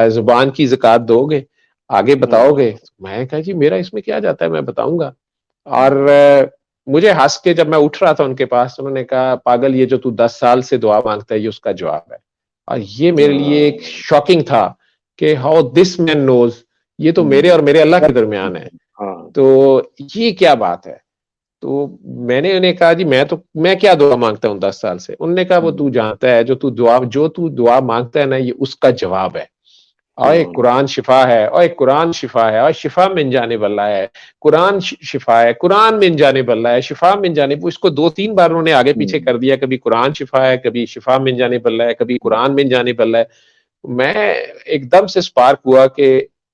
ज़ुबान की ज़कात दोगे? आगे हाँ, बताओगे? तो मैं कहा जी मेरा इसमें क्या जाता है, मैं बताऊँगा। और हुँ, मुझे हँस के जब मैं उठ रहा था उनके पास, तो उन्होंने कहा पागल, ये जो तू 10 साल से दुआ माँगता है, ये उसका जवाब है। और ये मेरे लिए एक हाँ, शॉकिंग था कि हाउ दिस मैन नोज़, ये तो मेरे हुँ, और मेरे अल्लाह के दरमियान है। हाँ, तो ये क्या बात है? तो मैंने उन्हें कहा जी मैं क्या दुआ माँगता हूँ 10 साल से? उन्होंने कहा वो तू हुँ, जानता है, जो तू दुआ माँगता है ना, ये उसका जवाब है। ओए हाँ, कुरान शिफ़ा है, ओए कुरान शिफ़ा है, ओए शिफ़ा मिन जाने वाला है। कुरान शिफ़ा है, कुरान मिन जाने वाला है, शिफ़ा मिन जाने, वो इसको 2-3 बार उन्होंने आगे-पीछे हुँ, कर दिया। कभी कुरान शिफ़ा है, कभी शिफ़ा मिन जाने वाला है, कभी हुँ, कुरान मिन जाने वाला है। मैं एकदम से स्पार्क हुआ कि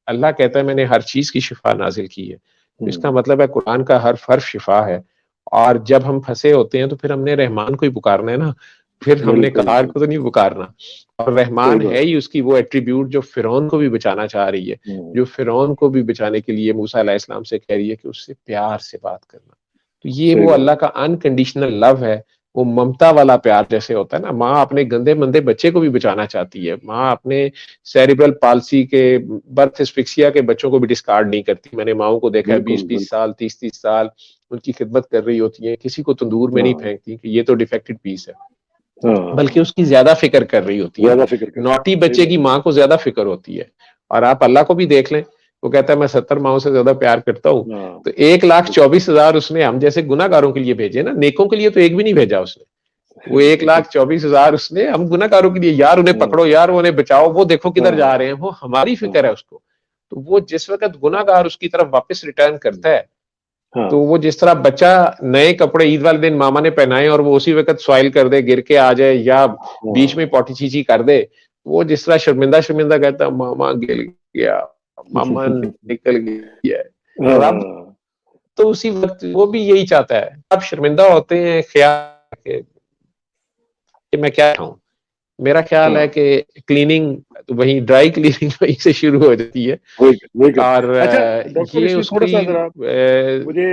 अल्लाह कहता है मैंने हर चीज़ की शिफ़ा नाज़िल की है। तो इसका हुँ, मतलब है कुरान का हर हर्फ शिफ़ा है। और जब हम फँसे होते हैं, तो फिर हमने रहमान को ही पुकारना है ना, फिर हमने बिल्कुल, कार को तो बिल्कुल, नहीं पुकारना। और सही रहमान है बात। ही उसकी वो एट्रिब्यूट जो फ़िरौन को भी बचाना चाह रही है, हुँ, जो फ़िरौन को भी बचाने के लिए मूसा अलैहिस्सलाम से कह रही है कि उससे प्यार से बात करना। तो ये सही वो बात। अल्लाह का अनकंडीशनल लव है, वो ममता वाला प्यार जैसे होता है ना, माँ अपने गंदे-मंदे बच्चे को भी बचाना चाहती है। माँ अपने सेरेब्रल पाल्सी के, बर्थ एस्फिक्सिया के बच्चों को भी डिस्कार्ड नहीं करती। मैंने माँओं को देखा है बिल्कुल, 20-20 बिल्कुल। साल, 30-30 साल उनकी खिदमत कर रही होती हैं, किसी को तंदूर में नहीं हाँ, फेंकती कि ये तो डिफेक्टेड पीस है। बल्कि हाँ, उसकी ज़्यादा फ़िक्र कर रही होती हैं। ज़्यादा फ़िक्र करती नॉटी हैं, सही बच्चे बात। की माँ को ज़्यादा फ़िक्र होती है। और आप अल्लाह को भी देख लें, वो कहता है मैं 70 माँओं से ज़्यादा प्यार करता हूँ। हाँ, तो बिल्कुल। 1,24,000 उसने हम जैसे गुनाहगारों के लिए भेजे ना, नेकों के लिए तो एक भी नहीं भेजा उसने। वो बिल्कुल, 1,24,000 उसने हम गुनाहगारों के लिए, यार उन्हें हाँ, पकड़ो, यार उन्हें बचाओ, वो देखो किधर हाँ, जा रहे हैं, वो हमारी हाँ, फ़िक्र है उसको। तो वो जिस वक़्त गुनाहगार उसकी तरफ वापस रिटर्न हुँ, करता है, हाँ, तो वो जिस तरह बच्चा नए कपड़े ईद वाले दिन मामा ने पहनाए और वो उसी वक़्त सॉइल कर दे, गिर के आ जाए या बीच में हाँ। पॉटी-चीची कर दे, वो जिस तरह शर्मिंदा-शर्मिंदा कहता है मामा गिर गया, मामा निकल गया। रब हाँ, तो उसी वक़्त वो भी यही चाहता है। आप शर्मिंदा होते हैं ख़्याल कि मैं क्या खाऊँ? मेरा ख़्याल है हाँ, कि क्लीनिंग वहीं ड्राई क्लीनिंग वहीं से शुरू हो जाती है। वही कर और अच्छा डॉक्टर साहब ये इसमें उसकी थोड़ा-सा ज़रा मुझे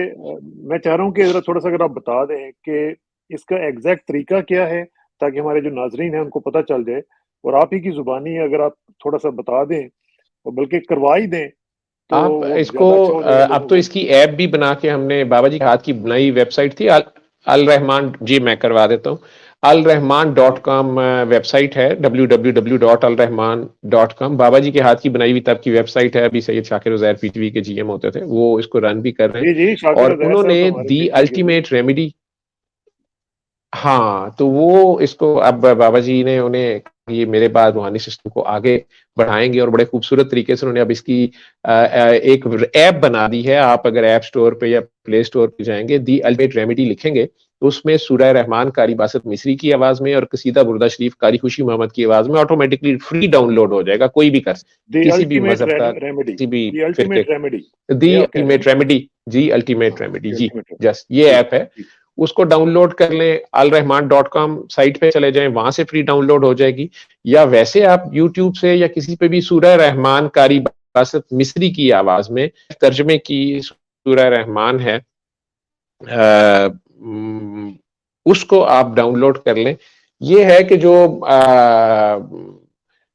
मैं चाह रहा हूँ कि ज़रा थोड़ा-सा अगर आप बता दें कि इसका एग्ज़ैक्ट तरीका क्या है, ताकि हमारे जो नाज़रीन हैं उनको पता चल जाए और आप ही की ज़ुबानी अगर आप थोड़ा-सा बता दें और बल्कि करवा ही दें, तो आप वो इसको ज़्यादा अच्छा हो जाएगा अब लोगों तो को। इसकी ऐप भी बना के हमने, बाबा जी के हाथ की नई वेबसाइट थी अल अल रहमान जी, मैं करवा देता हूँ। alrahman.com वेबसाइट है, www.alrahman.com। बाबा जी के हाथ की बनाई हुई तब की वेबसाइट है। अभी सैयद शाकिर उज़ैर पीटीवी के जीएम होते थे, वो इसको रन भी कर रहे हैं। जी शाकिर और उज़ैर साहब उन्होंने तो हमारे दी पीटीवी के थे। अल्टीमेट रेमेडी, हाँ, तो वो इसको अब बाबा जी ने उन्हें ये मेरे बाद रूहानी सिस्टम को आगे बढ़ाएंगे और बड़े खूबसूरत तरीके से उन्होंने अब इसकी एक ऐप बना दी है। आप अगर ऐप स्टोर पे या प्ले स्टोर पे जाएंगे, दी अल्टीमेट रेमेडी लिखेंगे तो उसमें सूरह रहमान कारी बासत मिस्री की आवाज में और कसीदा बुर्दा शरीफ कारी खुशी मोहम्मद की आवाज में ऑटोमेटिकली फ्री डाउनलोड हो जाएगा। कोई भी कर, दी किसी भी अल्टीमेट मजहब का, रेमेडी, किसी भी दी फिरके, अल्टीमेट रेमेडी, दी ये आप कह रहे हैं अल्टीमेट ना? रेमेडी, जी अल्टीमेट रेमेडी, दी जी अल्टीमेट रेमेडी। जस्ट ये ठीक ऐप है। ठीक। उसको डाउनलोड कर लें, अलरहमान.com साइट पे चले जाएं, वहां से फ्री डाउनलोड हो जाएगी। या वैसे आप यूट्यूब से या किसी पे भी सूरह रहमान कारी बासत मिस्री की आवाज में तर्जमे की सूरह रहमान है, उसको आप डाउनलोड कर लें। ये है कि जो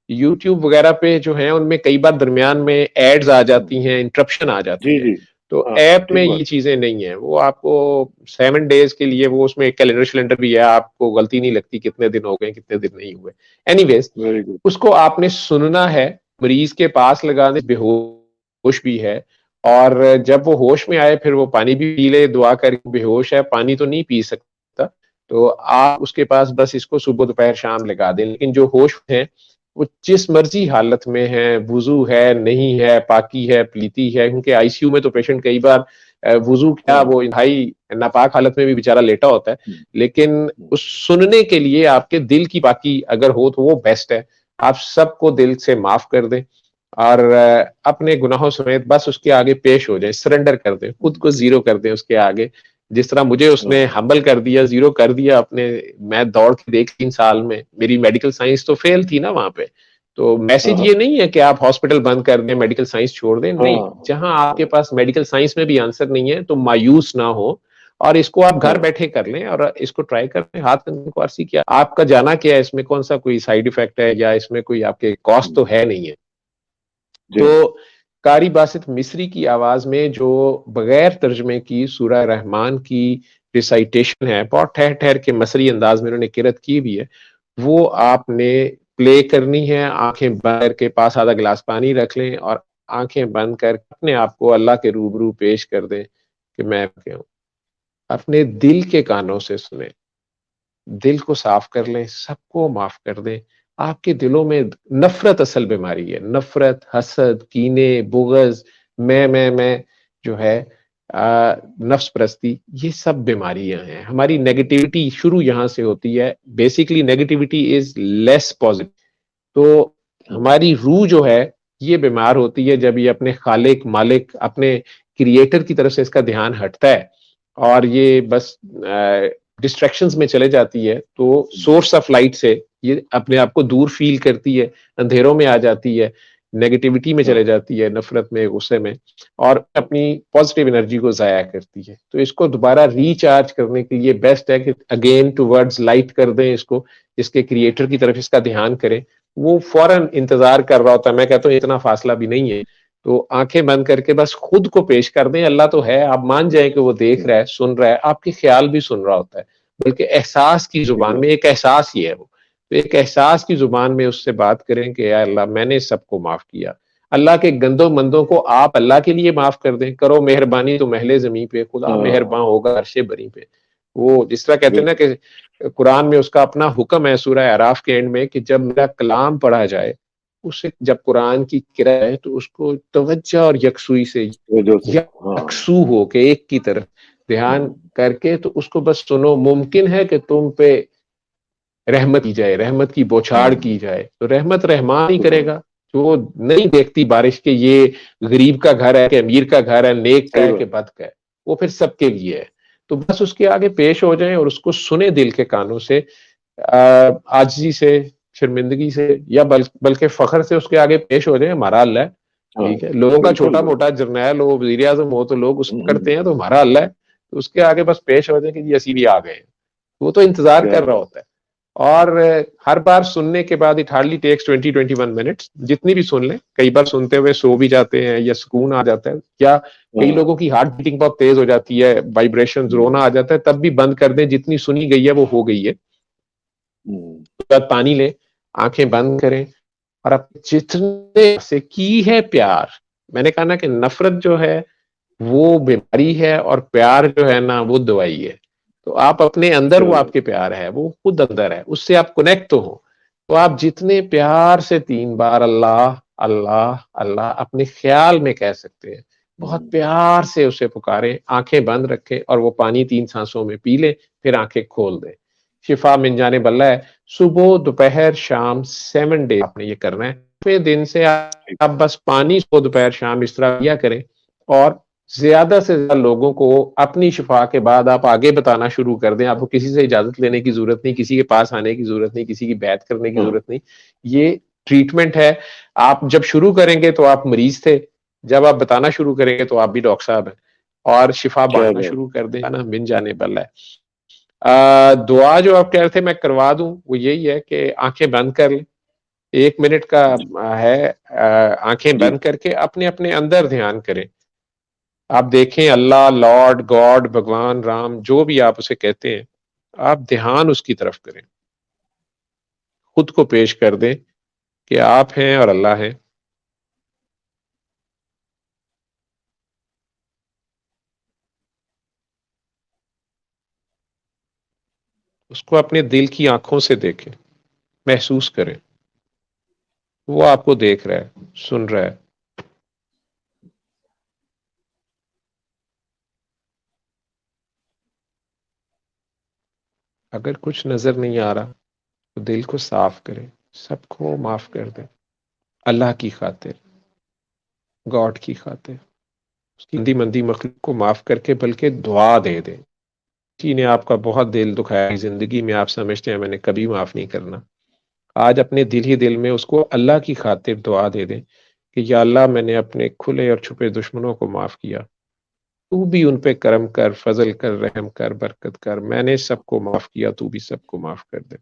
यूट्यूब वगैरह पे जो है उनमें कई बार दरमियान में एड्स आ जाती हैं, इंटरप्शन आ जाती जी है। जी। तो हाँ ऐप में ठीक बात। ये चीजें नहीं है, वो आपको 7 डेज के लिए, वो उसमें एक कैलेंडर शैलेंडर भी है, आपको गलती नहीं लगती कितने दिन हो गए कितने दिन नहीं हुए। Anyways, very good. उसको आपने सुनना है, मरीज के पास लगाने, बेहोश भी है, और जब वो होश में आए फिर वो पानी भी पी ले, दुआ करके। बेहोश है, पानी तो नहीं पी सकता, तो आप उसके पास बस इसको सुबह दोपहर शाम लगा दें। लेकिन जो होश है वो जिस मर्जी हालत में है, वुजू है नहीं है, पाकी है पलीती है, क्योंकि आईसीयू में तो पेशेंट कई बार वुजू क्या, हाँ। वो इंतहाई नापाक हालत में भी बेचारा लेटा होता है। हम्म, लेकिन हम्म, उस सुनने के लिए आपके दिल की पाकी अगर हो तो वो बेस्ट है। आप सबको दिल से माफ कर दें और अपने गुनाहों समेत बस उसके आगे पेश हो जाए, सरेंडर कर दें, खुद को जीरो कर दें उसके आगे। जिस तरह मुझे उसने हाँ हम्बल कर दिया, जीरो कर दिया अपने। मैं दौड़ के देख 3 साल में, मेरी मेडिकल साइंस तो फेल थी ना वहां पे। तो हाँ मैसेज हाँ ये नहीं है कि आप हॉस्पिटल बंद कर दें, मेडिकल साइंस छोड़ दें, नहीं। हाँ जहां आपके पास मेडिकल साइंस में भी आंसर नहीं है तो मायूस ना हो, और इसको आप घर हाँ। बैठे कर लें और इसको ट्राई कर लें। हाथ कंधे को आरसी किया, आपका जाना क्या है इसमें, कौन सा कोई साइड इफेक्ट है या इसमें कोई आपके कॉस्ट तो है नहीं है। जी हाँ। तो कारी बासित मिस्री की आवाज में जो बगैर तर्जमे की सूरह रहमान की रिसाइटेशन है, बहुत ठहर ठहर के मसरी अंदाज में उन्होंने किरत की भी है, वो आपने प्ले करनी है। आंखें बंद करके पास आधा गिलास पानी रख लें और आंखें बंद कर अपने आप को अल्लाह के रूबरू पेश कर दें कि मैं क्यों। अपने दिल के कानों से सुने, दिल को साफ कर लें, सबको माफ कर दें। आपके दिलों में नफ़रत असल बीमारी है। नफ़रत, हसद, कीने, बुग़्ज़, मैं जो है, नफ्स परस्ती, ये सब बीमारियाँ हैं। हमारी नेगेटिविटी शुरू यहाँ से होती है। Basically negativity is less positive. तो हमारी रूह जो है, ये बीमार होती है जब ये अपने खालिक, मालिक, अपने क्रिएटर की तरफ से इसका ध्यान हटता है और ये बस डिस्ट्रैक्शंस में चले जाती है, तो सोर्स ऑफ लाइट से ये अपने आप को दूर फील करती है, अंधेरों में आ जाती है, नेगेटिविटी में चले हाँ जाती है, नफ़रत में, गुस्से में, और अपनी पॉजिटिव एनर्जी को ज़ाया करती है। तो इसको दोबारा रिचार्ज करने के लिए बेस्ट है कि अगेन टुवर्ड्स लाइट कर दें इसको, इसके क्रिएटर की तरफ इसका ध्यान करें। वो फौरन इंतजार कर रहा होता है। मैं कहता हूँ इतना फासला भी नहीं है। तो आंखें बंद करके बस खुद को पेश कर दें। अल्लाह तो है, आप मान जाए कि वो देख रहा है, सुन रहा है, आपके ख्याल भी सुन रहा होता है, बल्कि एहसास की ठीक जुबान बात। में, एक एहसास ही है वो। तो एक एहसास की जुबान में उससे बात करें कि या अल्लाह मैंने सबको माफ किया। अल्लाह के गंदों मंदों को आप अल्लाह के लिए माफ कर दें। करो मेहरबानी तो महले जमी पे, खुदा हाँ मेहरबान होगा अर्शे बरी पे। वो जिस तरह कहते हैं ना बिल्कुल। कि कुरान में उसका अपना हुक्म है सूरह अराफ के एंड में कि जब मेरा कलाम पढ़ा जाए, उसे जब कुरान की किरा है तो उसको तवज्जो और यकसुई से, वजह से। हाँ। यकसू हो के एक की तरफ ध्यान करके तो उसको बस सुनो। मुमकिन है कि तुम पे रहमत की जाए, रहमत की बौछार की जाए, तो रहमत रहमान ही सुबह। करेगा। जो नहीं देखती बारिश के ये गरीब का घर है कि अमीर का घर है, नेक का सही है कि बात। बद का है, वो फिर सबके लिए है। तो बस उसके आगे पेश हो जाएं और उसको सुने दिल के कानों से, आजिज़ी से, शर्मिंदगी से, या बल्कि फख्र से उसके आगे पेश हो जाए। हमारा अल्लाह है, हाँ ठीक है। लोगों का बिल्कुल छोटा बिल्कुल। मोटा जर्नैल हो, वजीर आजम हो, तो लोग उसको करते हैं, हम्म। तो हमारा अल्लाह है, तो उसके आगे बस पेश हो जाए कि जी असी भी आ गए हैं। वो तो इंतजार क्या कर रहा बात। होता है। और हर बार सुनने के बाद इट हार्डली टेक्स 20-21 मिनट्स, जितनी भी सुन लें। कई बार सुनते हुए सो भी जाते हैं या सुकून आ जाता है, या कई हाँ। लोगों की हार्ट बीटिंग बहुत तेज हो जाती है, वाइब्रेशन, रोना आ जाता है, तब भी बंद कर दें। जितनी सुनी गई है वो हो गई है। उसके बाद पानी लें, आंखें बंद करें और आप जितने से की है प्यार, मैंने कहा ना कि नफरत जो है वो बीमारी है और प्यार जो है ना वो दवाई है। तो आप अपने अंदर, वो आपके प्यार है, वो खुद अंदर है, उससे आप कनेक्ट तो हो। तो आप जितने प्यार से 3 बार अल्लाह अल्लाह अल्लाह अपने ख्याल में कह सकते हैं, बहुत प्यार से उसे पुकारें, आंखें बंद रखें और वो पानी 3 सांसों में पी लें, फिर आंखें खोल दें। शिफा मिल जाने बल्ला है। सुबह दोपहर शाम 7 डे आपने ये करना है। फिर दिन से आप बस पानी सुबह दोपहर शाम इस तरह किया करें और ज्यादा से ज्यादा लोगों को अपनी शिफा के बाद आप आगे बताना शुरू कर दें। आपको किसी से इजाजत लेने की जरूरत नहीं, किसी के पास आने की जरूरत नहीं, किसी की बैत करने की जरूरत नहीं। ये ट्रीटमेंट है। आप जब शुरू करेंगे तो आप मरीज थे, जब आप बताना शुरू करेंगे तो आप भी डॉक्टर साहब हैं और शिफा बांटना शुरू कर दें ना, मिल जाने वाला है। दुआ जो आप कह रहे थे मैं करवा दूं, वो यही है कि आंखें बंद कर लें। 1 मिनट का है। आंखें बंद करके अपने अपने अंदर ध्यान करें। आप देखें अल्लाह, लॉर्ड, गॉड, भगवान, राम, जो भी आप उसे कहते हैं, आप ध्यान उसकी तरफ करें। खुद को पेश कर दें कि आप हैं और अल्लाह है। उसको अपने दिल की आंखों से देखें, महसूस करें। वो आपको देख रहा है, सुन रहा है। अगर कुछ नजर नहीं आ रहा तो दिल को साफ करें, सबको माफ कर दें, अल्लाह की खातिर, गॉड की खातिर, उसकी गंदी मंदी मखलूक को माफ करके बल्कि दुआ दे दें। किसी ने आपका बहुत दिल दुखाया जिंदगी में, आप समझते हैं मैंने कभी माफ नहीं करना, आज अपने दिल ही दिल में उसको अल्लाह की खातिर दुआ दे दें कि या अल्लाह, मैंने अपने खुले और छुपे दुश्मनों को माफ किया, तू भी उन पे करम कर, फजल कर, रहम कर, बरकत कर। मैंने सबको माफ किया, तू भी सबको माफ कर दे।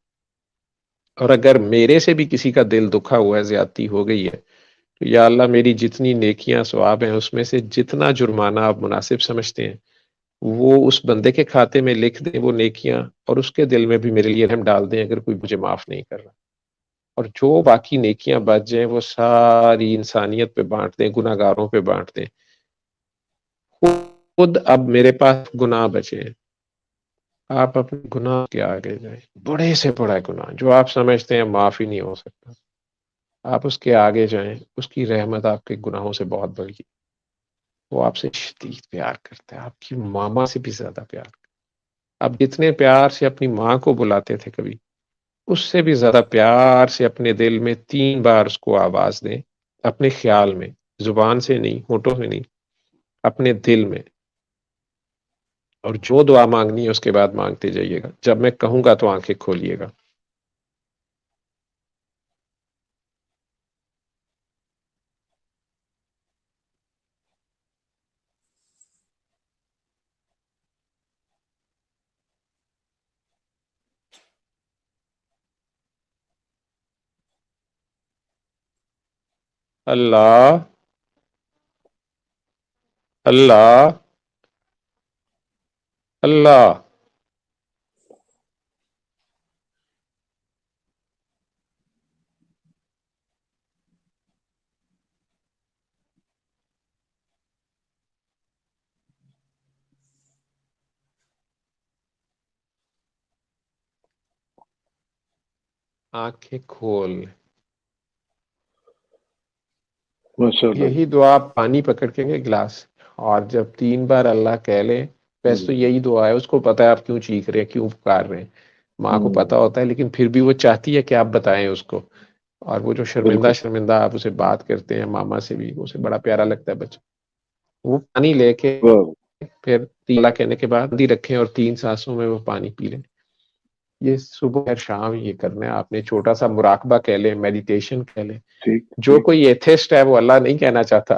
और अगर मेरे से भी किसी का दिल दुखा हुआ है, ज्यादती हो गई है, तो या अल्लाह, मेरी जितनी नेकियां सवाब हैं उसमें से जितना जुर्माना आप मुनासिब समझते हैं वो उस बंदे के खाते में लिख दें, वो नेकियां, और उसके दिल में भी मेरे लिए रहम डाल दें अगर कोई मुझे माफ नहीं कर रहा। और जो बाकी नेकियां बच जाएं वो सारी इंसानियत पे बांट दें, गुनाहगारों पे बांट दें। खुद अब मेरे पास गुनाह बचे हैं, आप अपने गुनाह के आगे जाएं, बड़े से बड़ा गुनाह जो आप समझते हैं माफ ही नहीं हो सकता, आप उसके आगे जाएं। उसकी रहमत आपके गुनाहों से बहुत बड़ी है। वो आपसे शदीद प्यार करता है, आपकी मामा से भी ज्यादा प्यार। आप जितने प्यार से अपनी माँ को बुलाते थे कभी, उससे भी ज्यादा प्यार से अपने दिल में 3 बार उसको आवाज दें, अपने ख्याल में, जुबान से नहीं, होठों से नहीं, अपने दिल में। और जो दुआ मांगनी है उसके बाद मांगते जाइएगा, जब मैं कहूंगा तो आंखें खोलिएगा। अल्लाह अल्लाह अल्लाह। आंखें खोल। माशाल्लाह। यही दुआ, आप पानी पकड़ के गिलास, और जब 3 बार अल्लाह कह ले, वैसे तो यही दुआ है। उसको पता है आप क्यों चीख रहे हैं, क्यों पुकार रहे हैं, माँ को पता होता है, लेकिन फिर भी वो चाहती है कि आप बताएं उसको। और वो जो शर्मिंदा बिल्कुल। शर्मिंदा आप उसे बात करते हैं मामा से भी, उसे बड़ा प्यारा लगता है बच्चा। वो पानी लेके वाह। फिर 3 बार कहने के बाद दी रखें और 3 सांसों में वो पानी पी लें। ये सुबह और शाम ये करना है आपने। छोटा सा मुराकबा कह लें, मेडिटेशन कह लें। ठीक जो ठीक। कोई एथिस्ट है वो अल्लाह नहीं कहना चाहता,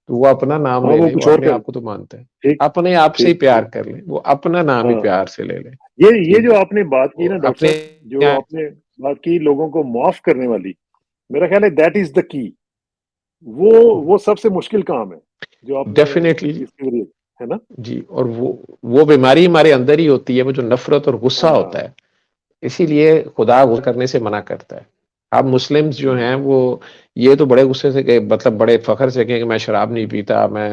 तो वो अपना नाम हाँ, ले वो ले, वो कुछ और अपने कर। आप को तो मानता है। ठीक अपने आप से ही ठीक प्यार ठीक। कर ले, वो अपना नाम ही हाँ, प्यार से ले ले। ये ठीक जो है, आपने बात की वो ना डॉक्टर अपने साहब, जो आपने बात की लोगों को माफ करने वाली, मेरा ख्याल है दैट इज द की। वो वो सबसे मुश्किल काम है जो आपने डेफिनेटली डिस्कवरी, है ना? जी। और वो बीमारी हमारे अंदर ही होती है, वो जो नफरत और गुस्सा हाँ। होता है, इसीलिए खुदा गुस्सा करने से मना करता है। अब मुस्लिम्स जो हैं वो ये तो बड़े गुस्से से के मतलब बड़े फ़ख्र से कहें कि मैं शराब नहीं पीता, मैं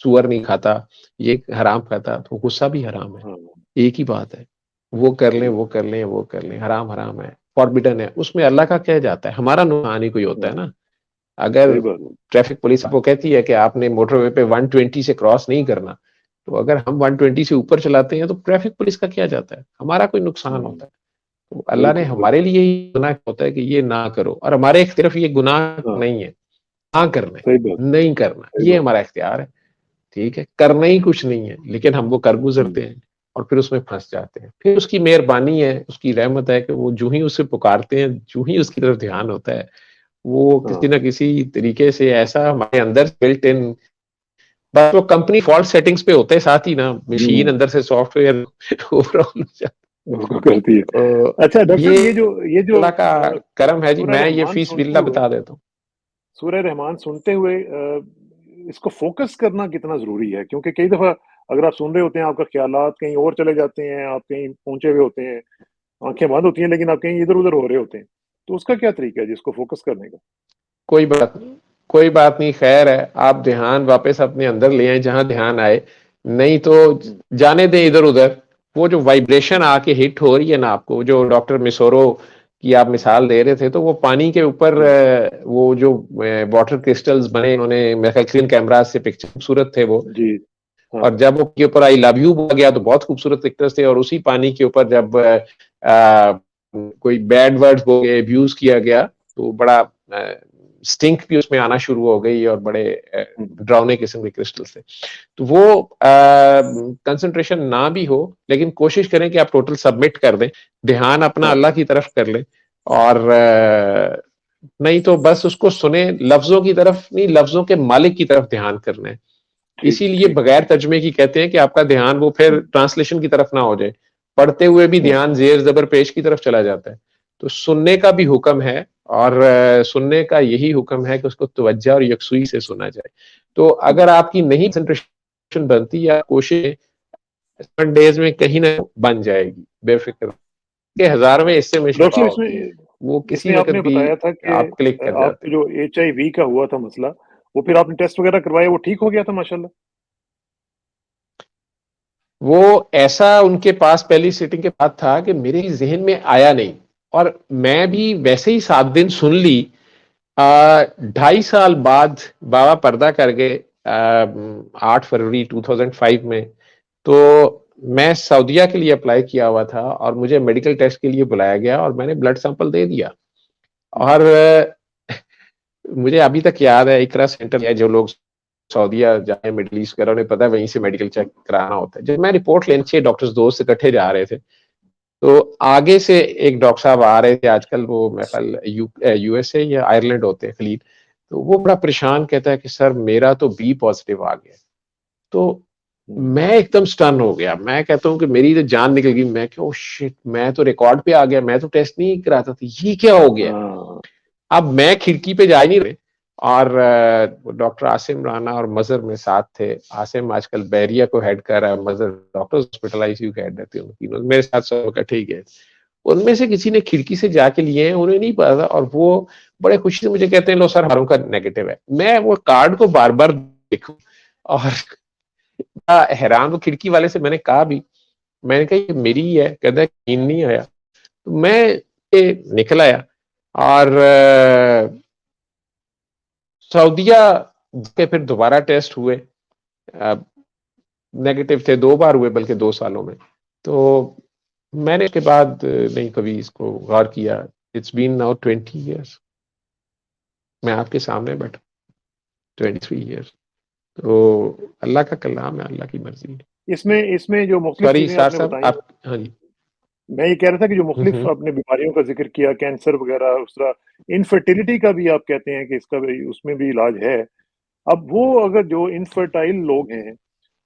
सूअर नहीं खाता, ये हराम खाता, तो गुस्सा भी हराम है। हाँ, एक ही बात है। वो कर लें, सही वो बात। कर लें, वो कर लें, हराम हराम है, फ़ॉरबिडन है। उसमें अल्लाह का क्या जाता है? हमारा नुकसान ही कोई होता है हाँ, ना। अगर सही बात है। ट्रैफिक पुलिस आपको कहती है कि आपने मोटरवे पे 120 से क्रॉस नहीं करना, तो अगर हम 120 से ऊपर चलाते हैं तो ट्रैफिक पुलिस का क्या जाता है? हमारा कोई नुकसान हुँ, होता है। तो अल्लाह ने बिल्कुल, हमारे बिल्कुल। लिए ही गुनाह होता है कि ये ना करो और हमारे एक तरफ ये गुनाह हाँ, नहीं है, ना करना है, सही बात, नहीं करना, सही ये बात। हमारा इख्तियार है, ठीक है? करना ही कुछ नहीं है, लेकिन हम वो कर हुँ, गुज़रते हैं और फिर उसमें फँस जाते हैं। फिर उसकी मेहरबानी है, उसकी रहमत है कि वो जो ही उसे पुकारते हैं, जो ही उसकी तरफ ध्यान होता है, वो किसी हाँ, न किसी तरीके से ऐसा हमारे अंदर बिल्ट इन बस वो कंपनी फ़ॉल्ट सेटिंग्स पे होते हैं साथ ही ना, मशीन हुँ, अंदर से सॉफ्टवेयर ओवरऑल हो जाता वो करती है। है। अच्छा डॉक्टर ये साहब ये जो अल्लाह का करम है जी, सूरह मैं ये रहमान फ़ीस सुनते बिल्लाह हुए बता देता हूँ। सूरह रहमान सुनते हुए इसको फ़ोकस करना कितना ज़रूरी है? क्योंकि कई दफ़ा अगर आप सुन रहे होते हैं, आपका ख़्यालात कहीं और चले जाते हैं, आप कहीं पहुँचे हुए होते हैं, आँखें बंद होती हैं, लेकिन आप कहीं इधर-उधर हो रहे होते हैं। तो उसका क्या तरीका है जी इसको फ़ोकस करने का? कोई बात नहीं, कोई बात नहीं, ख़ैर है, आप ध्यान वापस अपने अंदर ले आएँ जहाँ ध्यान आए, नहीं तो हुँ, जाने दें इधर-उधर। वो जो वाइब्रेशन हुँ, आके हिट हो रही है ना आपको, जो डॉक्टर मिसोरो की आप मिसाल दे रहे थे, तो वो पानी के ऊपर जी, वो जो वाटर क्रिस्टल्स बने उन्होंने मेरे ख्याल क्लीन कैमराज़ से पिक्चर खूबसूरत थे वो। जी, हाँ, और जब वो के ऊपर आई लव यू बोला गया तो बहुत खूबसूरत पिक्चर्स थे और उसी पानी के ऊपर जब कोई बैड वर्ड्स बोले, अब्यूज़ किया गया, तो बड़ा स्टिंक भी उसमें आना शुरू हो गई और बड़े हुँ, डरावने किस्म के क्रिस्टल्स थे। तो वो कंसंट्रेशन ना भी हो, लेकिन कोशिश करें कि आप टोटल सबमिट कर दें, ध्यान अपना हाँ, अल्लाह की तरफ कर लें और नहीं तो बस उसको सुने, लफ्ज़ों की तरफ नहीं, लफ्ज़ों के मालिक की तरफ ध्यान करना है। ठीक, इसीलिए ठीक। बगैर तर्जुमे की कहते हैं कि आपका ध्यान वो फिर हुँ, ट्रांसलेशन की तरफ ना हो जाए। पढ़ते हुए भी हाँ, ध्यान ज़ेर ज़बर पेश की तरफ चला जाता है। तो सुनने का भी हुक्म है और सुनने का यही हुक्म है कि उसको तवज्जो और यकसुई से सुना जाए। तो हुँ, अगर आपकी नहीं कंसंट्रेशन बनती या कोशिश 7 डेज़ में कहीं न बन जाएगी, बेफ़िक्र के हज़ारों में इससे में डॉक्टर शिफ़ा साहब होती है। वो इसमें किसी इसमें वक़्त आपने भी बताया था कि आप क्लिक कर जाते आपको हैं। जो एचआईवी का हुआ था मसला, वो फिर आपने टेस्ट वगैरह करवाए, वो ठीक हो गया था माशाल्लाह? वो ऐसा उनके पास पहली सिटिंग के बाद था कि मेरे ज़हन में आया नहीं और मैं हुँ, भी वैसे ही 7 दिन सुन ली। 2.5 साल बाद बाबा पर्दा कर गए 8 फरवरी 2005 में। तो मैं सऊदीया के लिए अप्लाई किया हुआ था और मुझे मेडिकल टेस्ट के लिए बुलाया गया और मैंने ब्लड सैंपल दे दिया हुँ, और मुझे अभी तक याद है इकरा सेंटर है जो लोग सऊदीया जाए मिडल ईस्ट वगैरह उन्हें पता है वहीं से मेडिकल चेक कराना होता है। जब मैं रिपोर्ट लेने 6 डॉक्टर्स दोस्त इकट्ठे जा रहे थे, तो आगे से एक डॉक्टर साहब आ रहे थे आजकल वो मेरे ख्याल यूएसए या आयरलैंड होते हैं खलील, तो वो बड़ा परेशान कहता है कि सर मेरा तो बी पॉज़िटिव आ गया। तो हुँ, मैं एकदम स्टन हो गया। मैं कहता हूँ कि मेरी तो जान निकल गई। मैं क्या ओह शिट! मैं तो रिकॉर्ड पे आ गया, मैं तो टेस्ट नहीं कराता था, ये क्या हो गया? हाँ, अब मैं खिड़की पे जा ही नहीं रहे और डॉक्टर आसिम राना और मज़र मेरे साथ थे। आसिम आजकल बहरिया को हेड कर रहा है, मज़र डॉक्टर्स हॉस्पिटल आईसीयू के हेड रहती है उनकी। मेरे साथ सब इकट्ठे ही गए। उनमें से किसी ने खिड़की से जाके लिए हैं, उन्हें नहीं पता था और वो बड़े खुशी से मुझे कहते हैं, "लो सर हमारों का नेगेटिव है।" मैं वो कार्ड को बार-बार देखूँ और बड़ा हैरान वो खिड़की वाले से मैंने कहा भी, मैंने कहा, "ये मेरी ही है।" कहता है, "यकीन नहीं आया।" तो मैं ये निकल आया और सऊदीया के फिर दोबारा टेस्ट हुए अ, नेगेटिव थे 2 बार हुए बल्कि 2 सालों में। तो मैंने उसके बाद नहीं कभी इसको गौर किया। इट्स बीन नाउ 20 इयर्स मैं आपके सामने बैठा 23 इयर्स तो अल्लाह का कलाम है, अल्लाह की मर्ज़ी है। इसमें इसमें जो मुख़्तलिफ़ सॉरी चीज़ें सार आपने साहब बताई, आप हाँ जी। मैं ये कह रहा था कि जो हुँ, मुख़्तलिफ़ हुँ। आपने बीमारियों का ज़िक्र किया, कैंसर वगैरह, उस तरह इनफर्टिलिटी का भी आप कहते हैं कि इसका भी उसमें भी इलाज है। अब वो अगर जो इनफर्टाइल लोग हैं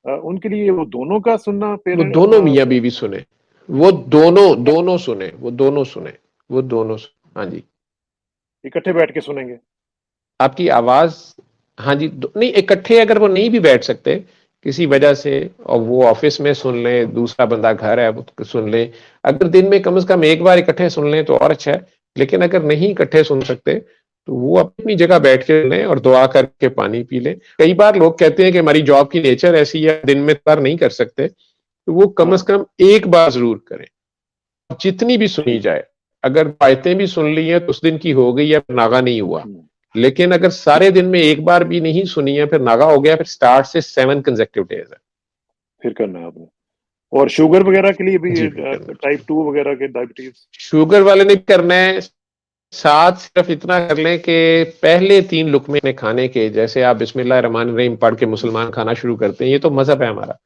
उनके लिए वो दोनों का सुनना वो पेरेंट दोनों अपना मियाँ-बीवी सुने। वो दोनों सुने, वो दोनों सुने, वो दोनों सु हाँ जी। इकट्ठे बैठ के सुनेंगे। आपकी आवाज़ हाँ जी, नहीं इकट्ठे अगर वो नहीं भी बैठ सकते, किसी वजह से, और वो ऑफिस में सुन ले, दूसरा बंदा घर है वो सुन ले, अगर दिन में कम से कम एक बार इकट्ठे सुन लें तो और अच्छा है। लेकिन अगर नहीं इकट्ठे सुन सकते तो वो अपनी जगह बैठ के लें और दुआ करके पानी पी लें। कई बार लोग कहते हैं कि हमारी जॉब की नेचर ऐसी है, दिन में बार नहीं कर सकते, तो वो कम से कम एक बार जरूर करें, जितनी भी सुनी जाए। अगर आयतें भी सुन ली हैं तो उस दिन की हो गई है, नागा नहीं हुआ। लेकिन अगर सारे दिन में एक बार भी नहीं सुनी है, फिर नागा हो गया, फिर स्टार्ट से 7 कंसेक्यूटिव डेज है। फिर करना है आपने। और शुगर वगैरह के लिए भी जी, फिर करना टाइप 2 वगैरह के डायबिटीज, शुगर वाले ने करना है। साथ सिर्फ इतना कर लें कि पहले 3 लुकमे में खाने के, जैसे आप बिस्मिल्लाह रहमान रहीम पढ़ के मुसलमान खाना शुरू करते हैं, ये तो मजहब है हमारा,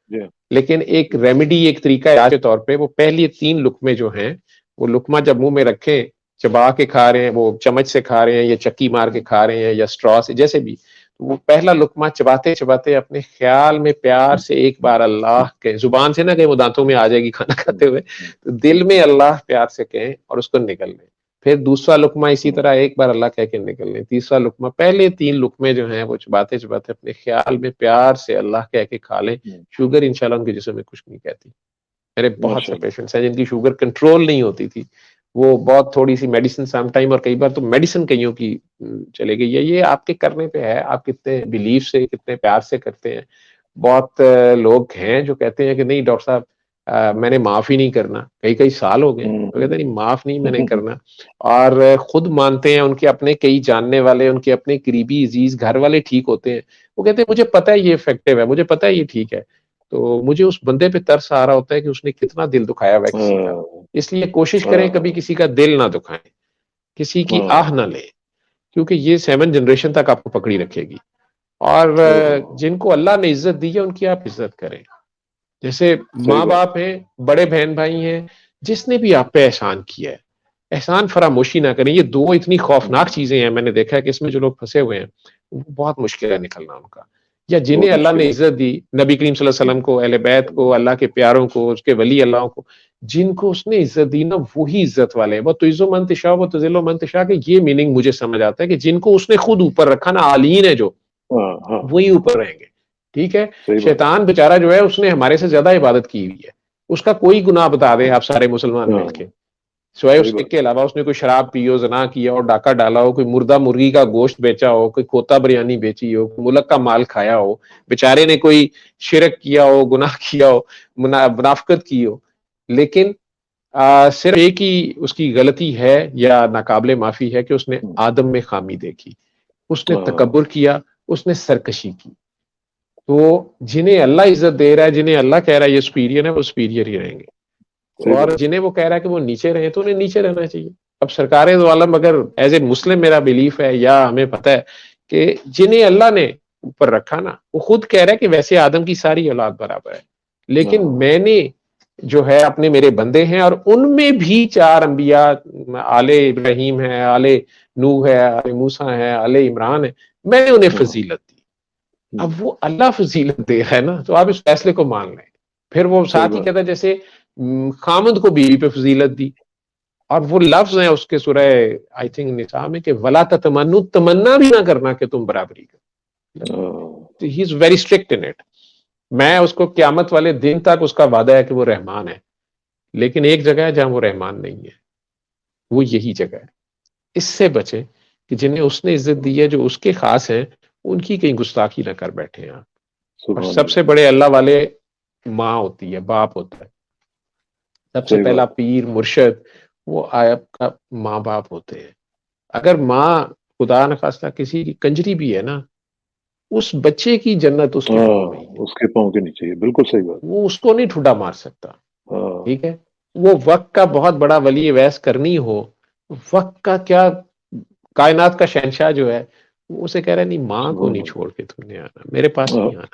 लेकिन एक रेमेडी, एक तरीका इलाज के तौर पे वो पहले 3 लुकमे जो हैं, वो लुकमा जब मुंह में रखें, चबा के खा रहे हैं, वो चम्मच से खा रहे हैं या चक्की मार के खा रहे हैं या स्ट्रॉ से, जैसे भी, तो वो पहला लुकमा चबाते चबाते अपने ख्याल में प्यार से एक बार अल्लाह के, जुबान से ना कहें वो दांतों में आ जाएगी खाना खाते हुए, तो दिल में अल्लाह प्यार से कहें और उसको निकल लें। फिर दूसरा लुकमा इसी तरह एक बार अल्लाह कह के निकल लें। तीसरा लुकमा, पहले 3 लुकमे जो हैं वो चबाते चबाते अपने ख्याल में प्यार से अल्लाह कह के खा लें। शुगर इंशाल्लाह उनके जिस्म में कुछ नहीं कहती। मेरे बहुत से पेशेंट्स हैं जिनकी शुगर कंट्रोल नहीं होती थी, वो बहुत थोड़ी सी मेडिसिन सम टाइम, और कई बार तो मेडिसिन कईयों की चले गई है। ये आपके करने पे है, आप कितने बिलीफ से, कितने प्यार से करते हैं। बहुत लोग हैं जो कहते हैं कि नहीं डॉक्टर साहब, मैंने माफ ही नहीं करना, कई साल हो गए, तो कहते नहीं माफ नहीं मैंने करना, और खुद मानते हैं, उनके अपने कई जानने वाले, उनके अपने करीबी अजीज घर वाले ठीक होते हैं, वो कहते हैं मुझे पता है ये इफेक्टिव है, मुझे पता है ये ठीक है। तो मुझे उस बंदे पे तरस आ रहा होता है कि उसने कितना दिल दुखाया हुआ है किसी का। इसलिए कोशिश करें कभी किसी का दिल ना दुखाएं, किसी की आह ना लें, क्योंकि ये 7 जनरेशन तक आपको पकड़ी रखेगी। और जिनको अल्लाह ने इज्जत दी है उनकी आप इज्जत करें। जैसे माँ बाप हैं, बड़े बहन भाई हैं, जिसने भी आप पे एहसान किया है, एहसान फरामोशी ना करें। ये 2 इतनी खौफनाक चीजें हैं, मैंने देखा है कि इसमें जो लोग फंसे हुए हैं, बहुत मुश्किल है निकलना उनका। या जिन्हें अल्लाह ने इज्जत दी, नबी करीम सल्लल्लाहु अलैहि वसल्लम को, अहले बैत को, अल्लाह के प्यारों को, उसके वली अल्लाह को, जिनको उसने इज्जत दी ना, वही इज्जत वाले हैं। वो तुइज़्ज़ु मन तशा व तुज़िल्लु मन तशा, के ये मीनिंग मुझे समझ आता है कि जिनको उसने खुद ऊपर रखा ना, आलीन है जो, वही ऊपर रहेंगे। ठीक है, शैतान बेचारा जो है उसने हमारे से ज्यादा इबादत की हुई है, उसका कोई गुनाह बता दें आप सारे मुसलमान मिलके, सिवाय उस एक के अलावा उसने कोई शराब पी हो, जना किया हो, डाका डाला हो, कोई मुर्दा मुर्गी का गोश्त बेचा हो, कोई खोता बिरयानी बेची हो, मुल्क का माल खाया हो, बेचारे ने कोई शिरक किया हो, गुनाह किया हो, मुनाफिकत की हो। लेकिन सिर्फ एक ही उसकी गलती है या नाकाबिले माफी है कि उसने आदम में खामी देखी, उसने तकब्बुर किया, उसने सरकशी की। तो जिन्हें अल्लाह इज्जत दे रहा है, जिन्हें अल्लाह कह रहा है ये सुपीरियर है, वो सुपीरियर ही रहेंगे, और जिन्हें वो कह रहा है कि वो नीचे रहे, तो उन्हें नीचे रहना चाहिए। अब सरकारे दो आलम, अगर एज ए मुस्लिम मेरा बिलीफ है, या हमें पता है कि जिन्हें अल्लाह ने ऊपर रखा ना, वो खुद कह रहा है कि वैसे आदम की सारी औलाद बराबर है, लेकिन मैंने जो है अपने, मेरे बंदे हैं, और उनमें भी 4 अंबिया, आले इब्राहिम है, आले नूह है, आले मूसा है, आले इमरान है, मैंने उन्हें फजीलत दी। अब वो अल्लाह फजीलत दे रहा है ना, तो आप इस फैसले को मान लें। फिर वो साथ ही कहता है जैसे खामद को बीवी पे फजीलत दी, और वो लफ्ज है उसके सूरह आई थिंक निसा में कि वला तमन्नु, तमन्ना भी ना करना कि तुम बराबरी कर। He is very strict in it. मैं उसको क्यामत वाले दिन तक उसका वादा है कि वो रहमान है, लेकिन एक जगह है जहां वो रहमान नहीं है, वो यही जगह है। इससे बचे कि जिन्हें उसने इज्जत दी है, जो उसके खास हैं, उनकी कहीं गुस्ताखी ना कर बैठे आप। और सबसे बड़े अल्लाह वाले माँ होती है, बाप होता है, सबसे पहला पीर मुर्शद वो आपका माँ बाप होते हैं। अगर माँ खुदा न खास्ता किसी की कंजरी भी है ना, उस बच्चे की जन्नत उसके पाँव में ही है, उसके पाँव के नीचे है, बिल्कुल सही बात। वो उसको नहीं ठुड्डा मार सकता। ठीक है, वो वक्त का बहुत बड़ा वली वैस करनी हो, वक्त का क्या, कायनात का शहनशाह जो है, वो उसे कह रहा है नहीं, माँ को नहीं छोड़ के तुमने आना, मेरे पास नहीं आना,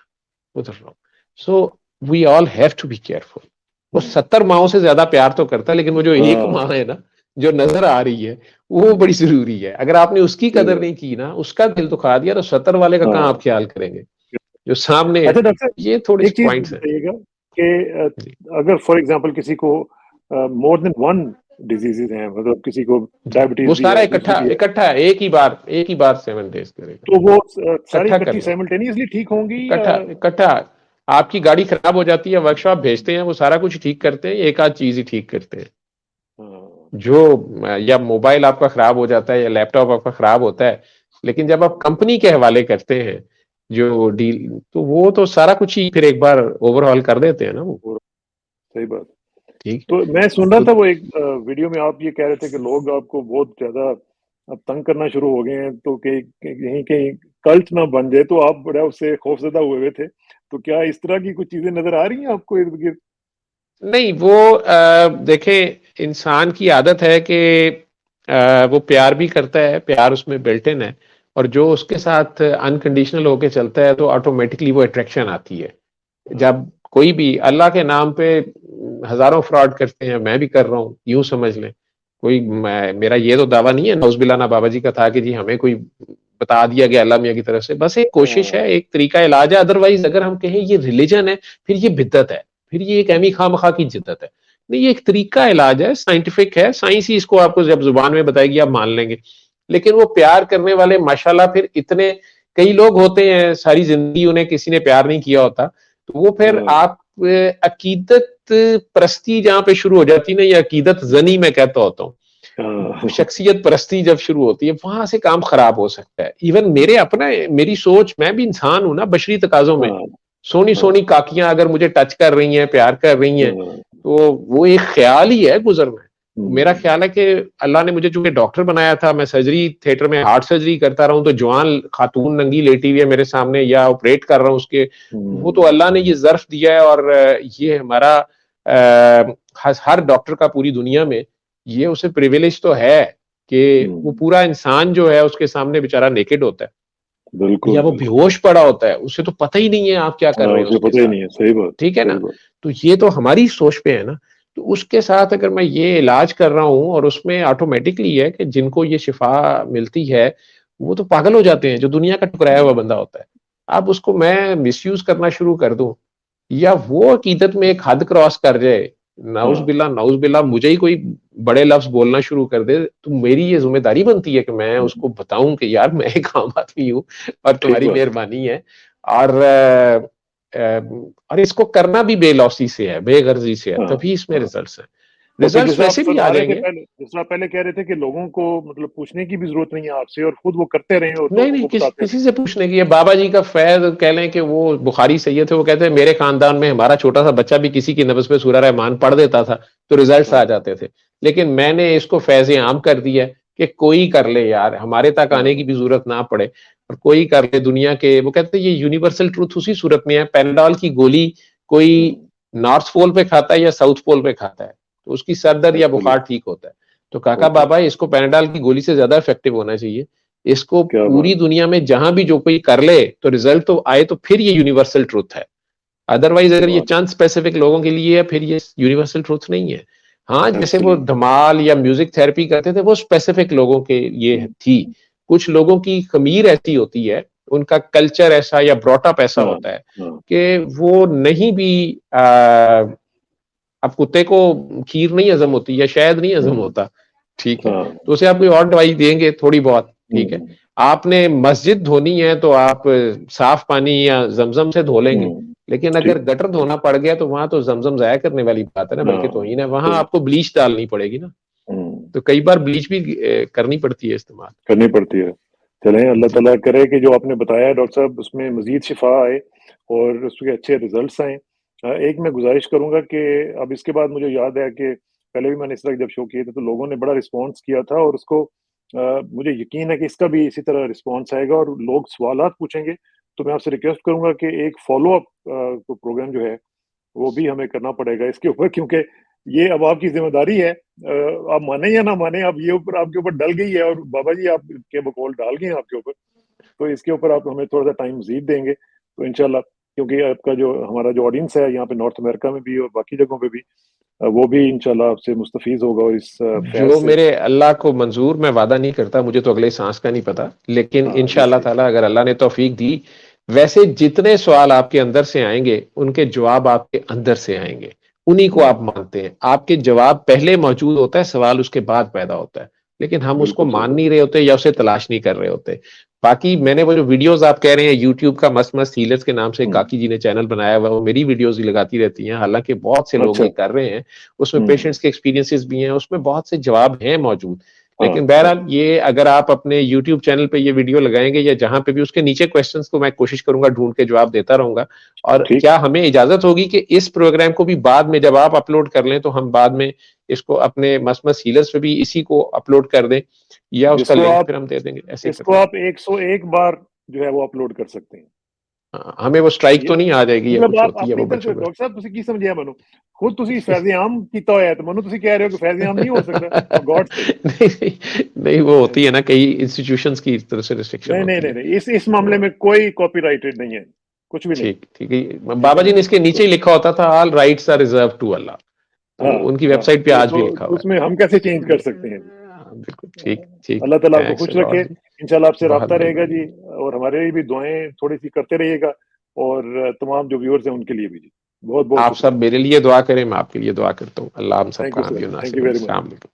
उधर रहो। So we all have to be careful. वो 70 माओं से ज्यादा प्यार तो करता है, लेकिन वो जो एक माँ है ना, जो नजर आ रही है, वो बड़ी जरूरी है। अगर आपने उसकी कदर नहीं की ना, उसका दिल दुखा दिया, तो 70 वाले का कहाँ आप ख्याल करेंगे जो सामने है। अच्छा डॉक्टर साहब, ये थोड़े एक चीज पॉइंट्स हैं बताइएगा कि अगर फॉर एग्जांपल किसी को मोर देन वन डिजीजेज हैं, मतलब किसी को डायबिटीज वो भी सारा है, इकट्ठा है, एक ही बार 7 डेज करेगा, तो वो सारी इकट्ठी साइमल्टेनियसली ठीक होंगी? इकट्ठा आपकी गाड़ी खराब हो जाती है, वर्कशॉप भेजते हैं, वो सारा कुछ ठीक करते हैं, एक आध चीज ही ठीक करते हैं। हाँ, या मोबाइल आपका खराब हो जाता है या लैपटॉप आपका खराब होता है, लेकिन जब आप कंपनी के हवाले करते हैं जो डील, तो वो तो सारा कुछ ही फिर एक बार ओवरऑल कर देते हैं ना वो। और सही बात। ठीक है। तो मैं सुन रहा तो था वो एक वीडियो में आप ये कह रहे थे कि लोग आपको बहुत ज़्यादा अब तंग करना शुरू हो गए हैं, तो कहीं कहीं कल्ट ना बन जाए, तो आप बड़ा उससे खौफज़दा हुए हुए थे। तो क्या इस तरह की कुछ चीज़ें नज़र आ रही हैं आपको इर्द-गिर्द? नहीं, वो देखें, इंसान की आदत है कि वो प्यार भी करता है, प्यार उसमें बिल्ट इन है, और जो उसके साथ अनकंडीशनल होके चलता है तो ऑटोमेटिकली वो अट्रैक्शन आती है। हाँ, जब कोई भी अल्लाह के नाम पे हजारों फ्रॉड करते हैं, मैं भी कर रहा हूँ, यूं समझ लें। मेरा ये तो दावा नहीं है नौजबिल्ला बाबा जी का था कि जी हमें कोई बता दिया गया अल्लाह मियाँ की तरफ से, बस एक कोशिश है, हाँ, एक तरीका इलाज है। अदरवाइज अगर हम कहें ये रिलीजन है, फिर ये बिद्दत है, फिर ये एक अहमी खामखा की जिद्दत है। नहीं, ये एक तरीका इलाज है, साइंटिफिक है, साइंस ही इसको आपको जब जुबान में बताएगी आप मान लेंगे। लेकिन वो प्यार करने वाले माशाल्लाह फिर इतने कई लोग होते हैं, सारी जिंदगी उन्हें किसी ने प्यार नहीं किया होता, तो वो फिर हाँ, आप अकीदत परस्ती जहां पे शुरू हो जाती है ना, या अकीदत जनी मैं कहता होता हूँ, हाँ, शख्सियत परस्ती जब शुरू होती है, वहां से काम खराब हो सकता है। इवन मेरे अपना मेरी सोच, मैं भी इंसान हूं ना बशरी तकाजों में। हाँ, सोनी हाँ, सोनी काकियां अगर मुझे टच कर रही हैं, प्यार कर रही हैं, हाँ, तो वो एक ख्याल ही है गुजर में। मेरा हुँ, ख्याल है कि अल्लाह ने मुझे चूंकि डॉक्टर बनाया था, मैं सर्जरी थिएटर में हार्ट सर्जरी करता रहा हूं, तो जवान खातून नंगी लेटी हुई है मेरे सामने या ऑपरेट कर रहा हूं उसके, वो तो हुँ, अल्लाह ने ये जर्फ दिया है। और ये हमारा हर डॉक्टर का पूरी दुनिया में ये उसे प्रिविलेज तो है कि वो हुँ, पूरा इंसान जो है उसके सामने बेचारा नेकेड होता है, बिल्कुल, या वो बिल्कुल। बेहोश पड़ा होता है, उसे तो पता ही नहीं है आप क्या कर हाँ, रहे हैं उसे उसके पता ही साथ। नहीं है, सही बात, ठीक है सही ना? बात। तो ये तो हमारी सोच पे है ना। तो उसके साथ अगर मैं ये इलाज कर रहा हूँ और उसमें ऑटोमेटिकली है कि जिनको ये शिफा मिलती है, वो तो पागल हो जाते हैं, जो दुनिया का ठुकराया हुआ हुँ, बंदा होता है। अब उसको मैं मिसयूज करना शुरू कर दूं, या वो अकीदत में एक हद क्रॉस कर जाए, हाँ, नाउज बिल्ला मुझे ही कोई बड़े लफ्ज बोलना शुरू कर दे, तो मेरी ये जिम्मेदारी बनती है कि मैं हुँ, उसको बताऊं कि यार मैं एक आम आदमी हूँ और ठीक तुम्हारी बात है। मेहरबानी है। और और इसको करना भी बेलौसी से है, बेगर्जी से है, हाँ, तभी इसमें हाँ। रिजल्ट्स हैं। और फिर रिजल्ट्स जैसे आप वैसे भी आ फरमा रहे थे जाएंगे। पहले, जैसे आप पहले कह रहे थे कि लोगों को मतलब पूछने की भी ज़रूरत नहीं है आपसे और खुद वो करते रहें और नहीं लोगों नहीं, को बताते रहें। किसी से पूछने की है। बाबा जी का फैज कह लें कि वो बुखारी सैयद थे, वो कहते हैं मेरे खानदान में हमारा छोटा सा बच्चा भी किसी की नब्ज पे सूरह रहमान पढ़ देता था तो रिजल्ट्स आ हाँ, जाते थे। लेकिन मैंने इसको फैज आम कर दिया कि कोई कर ले यार, हमारे तक आने की हाँ, भी जरूरत ना पड़े, और कोई कर ले दुनिया के। वो कहते हैं ये यूनिवर्सल ट्रूथ उसी सूरत में है, पैराडॉल की गोली कोई हुँ, नॉर्थ पोल पे खाता है या साउथ पोल पे खाता है, तो उसकी सर दर्द या बुखार एब्सोल्यूट ठीक होता है। तो काका होता है। बाबा, इसको पैराडॉल की गोली से ज्यादा इफेक्टिव होना चाहिए। इसको क्या पूरी बात है। दुनिया में जहां भी जो कोई कर ले तो रिजल्ट तो आए, तो फिर ये यूनिवर्सल ट्रूथ है। अदरवाइज अगर ये कमाल, चंद स्पेसिफिक लोगों के लिए है, फिर ये यूनिवर्सल ट्रूथ नहीं है। हाँ, जैसे वो एब्सोल्यूट। धमाल या म्यूजिक थेरेपी करते थे, वो स्पेसिफिक लोगों के लिए हुँ, थी। कुछ लोगों की खमीर ऐसी होती है, उनका कल्चर ऐसा या ब्रॉटअप ऐसा हाँ, होता है हाँ, कि वो नहीं भी अब कुत्ते को खीर नहीं हजम होती या शायद नहीं हजम हुँ, होता, ठीक है, हाँ, तो उसे आप कोई और दवाई देंगे थोड़ी बहुत, ठीक है। हुँ, आपने मस्जिद धोनी है तो आप साफ पानी या जमजम से धो लेंगे, हुँ, लेकिन अगर ठीक, गटर धोना पड़ गया तो वहां तो जमजम जाया करने वाली बात है ना, बल्कि तो हाँ, ही ना, वहां सही, आपको ब्लीच डालनी पड़ेगी ना। हुँ, तो कई बार ब्लीच भी करनी पड़ती है इस्तेमाल। करनी पड़ती है। चलें, अल्लाह जी। ताला करे कि जो आपने बताया डॉक्टर साहब उसमें मज़ीद शिफ़ा आए और उसके अच्छे रिज़ल्ट्स आएँ। एक मैं गुज़ारिश करूँगा कि अब इसके बाद मुझे याद है कि पहले भी मैंने इस तरह के जब शो किए थे तो लोगों ने बड़ा रिस्पॉन्स किया था और उसको मुझे यकीन है कि इसका भी इसी तरह रिस्पॉन्स आएगा और लोग सवालात पूछेंगे। तो मैं आपसे रिक्वेस्ट करूँगा कि एक फ़ॉलो-अप प्रोग्राम जो है वो भी हमें करना पड़ेगा इसके ऊपर क्योंकि ये अब आपकी ज़िम्मेदारी है। आप माने या ना माने अब ये ऊपर आपके ऊपर डल गई है और बाबा जी आपके बकौल डाल गए हैं आपके ऊपर। तो इसके ऊपर आप हमें थोड़ा-सा टाइम मज़ीद देंगे, तो इंशाल्लाह क्योंकि आपका जो हमारा जो ऑडियंस है यहाँ पे नॉर्थ अमेरिका में भी और बाकी जगहों पे भी वो भी इंशाल्लाह आपसे मुस्तफ़ीज़ होगा और इस फ़ैज़ जो से। मेरे अल्लाह को मंजूर, मैं वादा नहीं करता, मुझे तो अगले सांस का नहीं पता, लेकिन हाँ, ये इंशाअल्लाह सही। ताला अगर अल्लाह ने तौफीक दी, वैसे जितने सवाल आपके अंदर से आएंगे उनके जवाब आपके अंदर से आएंगे, उन्हीं को आप हुँ, मानते हैं। आपके जवाब पहले मौजूद होता है, सवाल उसके बाद पैदा होता है, लेकिन हम उसको बिल्कुल सही मान बात। नहीं रहे होते या उसे तलाश नहीं कर रहे होते। बाकी मैंने वो जो वीडियोस आप कह रहे हैं यूट्यूब का मस्त मस्त हीलर्स के नाम से काकी जी ने चैनल बनाया हुआ है, वो मेरी वीडियोस ही लगाती रहती हैं, हालांकि बहुत से लोग अच्छा। ये कर रहे हैं, उसमें पेशेंट्स के एक्सपीरियंसेस भी हैं, उसमें बहुत से जवाब हैं मौजूद। लेकिन बहरहाल ये अगर आप अपने यूट्यूब चैनल पे ये वीडियो लगाएंगे या जहां पे भी, उसके नीचे क्वेश्चंस को मैं कोशिश करूंगा ढूंढ के जवाब देता रहूंगा। और ठीक। क्या हमें इजाजत होगी कि इस प्रोग्राम को भी बाद में जब आप अपलोड कर लें तो हम बाद में इसको अपने मस्त मस्त हीलर्स पे भी इसी को अपलोड कर दें, या उसका लिंक फिर हम दे देंगे, ऐसे ही इसको कर आप 101 बार जो है वो अपलोड कर सकते हैं। हमें वो स्ट्राइक तो नहीं आ जाएगी या मतलब कुछ आप होती है अपनी वो तरफ से बचूंगा। डॉक्टर साहब ਤੁਸੀਂ ਕੀ ਸਮਝਿਆ ਮੈਨੂੰ खुद ਤੁਸੀਂ फैज़ आम ਕੀਤਾ ਹੋਇਆ ਤੇ ਮੈਨੂੰ ਤੁਸੀਂ ਕਹਿ ਰਹੇ हो कि फैज़ आम नहीं हो सकता फॉर गॉड सेक। नहीं, नहीं नहीं वो होती है ना, कई इंस्टीट्यूशंस की इस तरह से रिस्ट्रिक्शन नहीं नहीं होती नहीं है। नहीं इस मामले में कोई कॉपीराइटेड नहीं है, कुछ भी नहीं। ठीक ठीक है, ठीक बाबा है जी ना। ने इसके नीचे ही लिखा होता था all rights are reserve to Allah, तो हाँ उनकी हाँ वेबसाइट पे आज भी लिखा तो हुआ उसमें हम कैसे चेंज कर सकते हैं। है। बिल्कुल ठीक ठीक। अल्लाह ताला आपको थैंक्स खुश अ रखे, लॉट जी। इंशाल्लाह आपसे बहुत राब्ता रहेगा मेहरबानी। जी। और हमारे लिए भी दुआएं थोड़ी सी करते रहिएगा, और तमाम जो व्यूअर्स हैं उनके लिए भी जी। बहुत बहुत आप शुक्रिया। सब मेरे लिए दुआ करें, मैं आपके लिए दुआ करता हूँ। अल्लाह हम सब थैंक का यू सर, हामी और थैंक नासिर यू बने। Very much. अस्सलाम वालेकुम।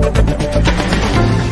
जज़ाकल्लाह।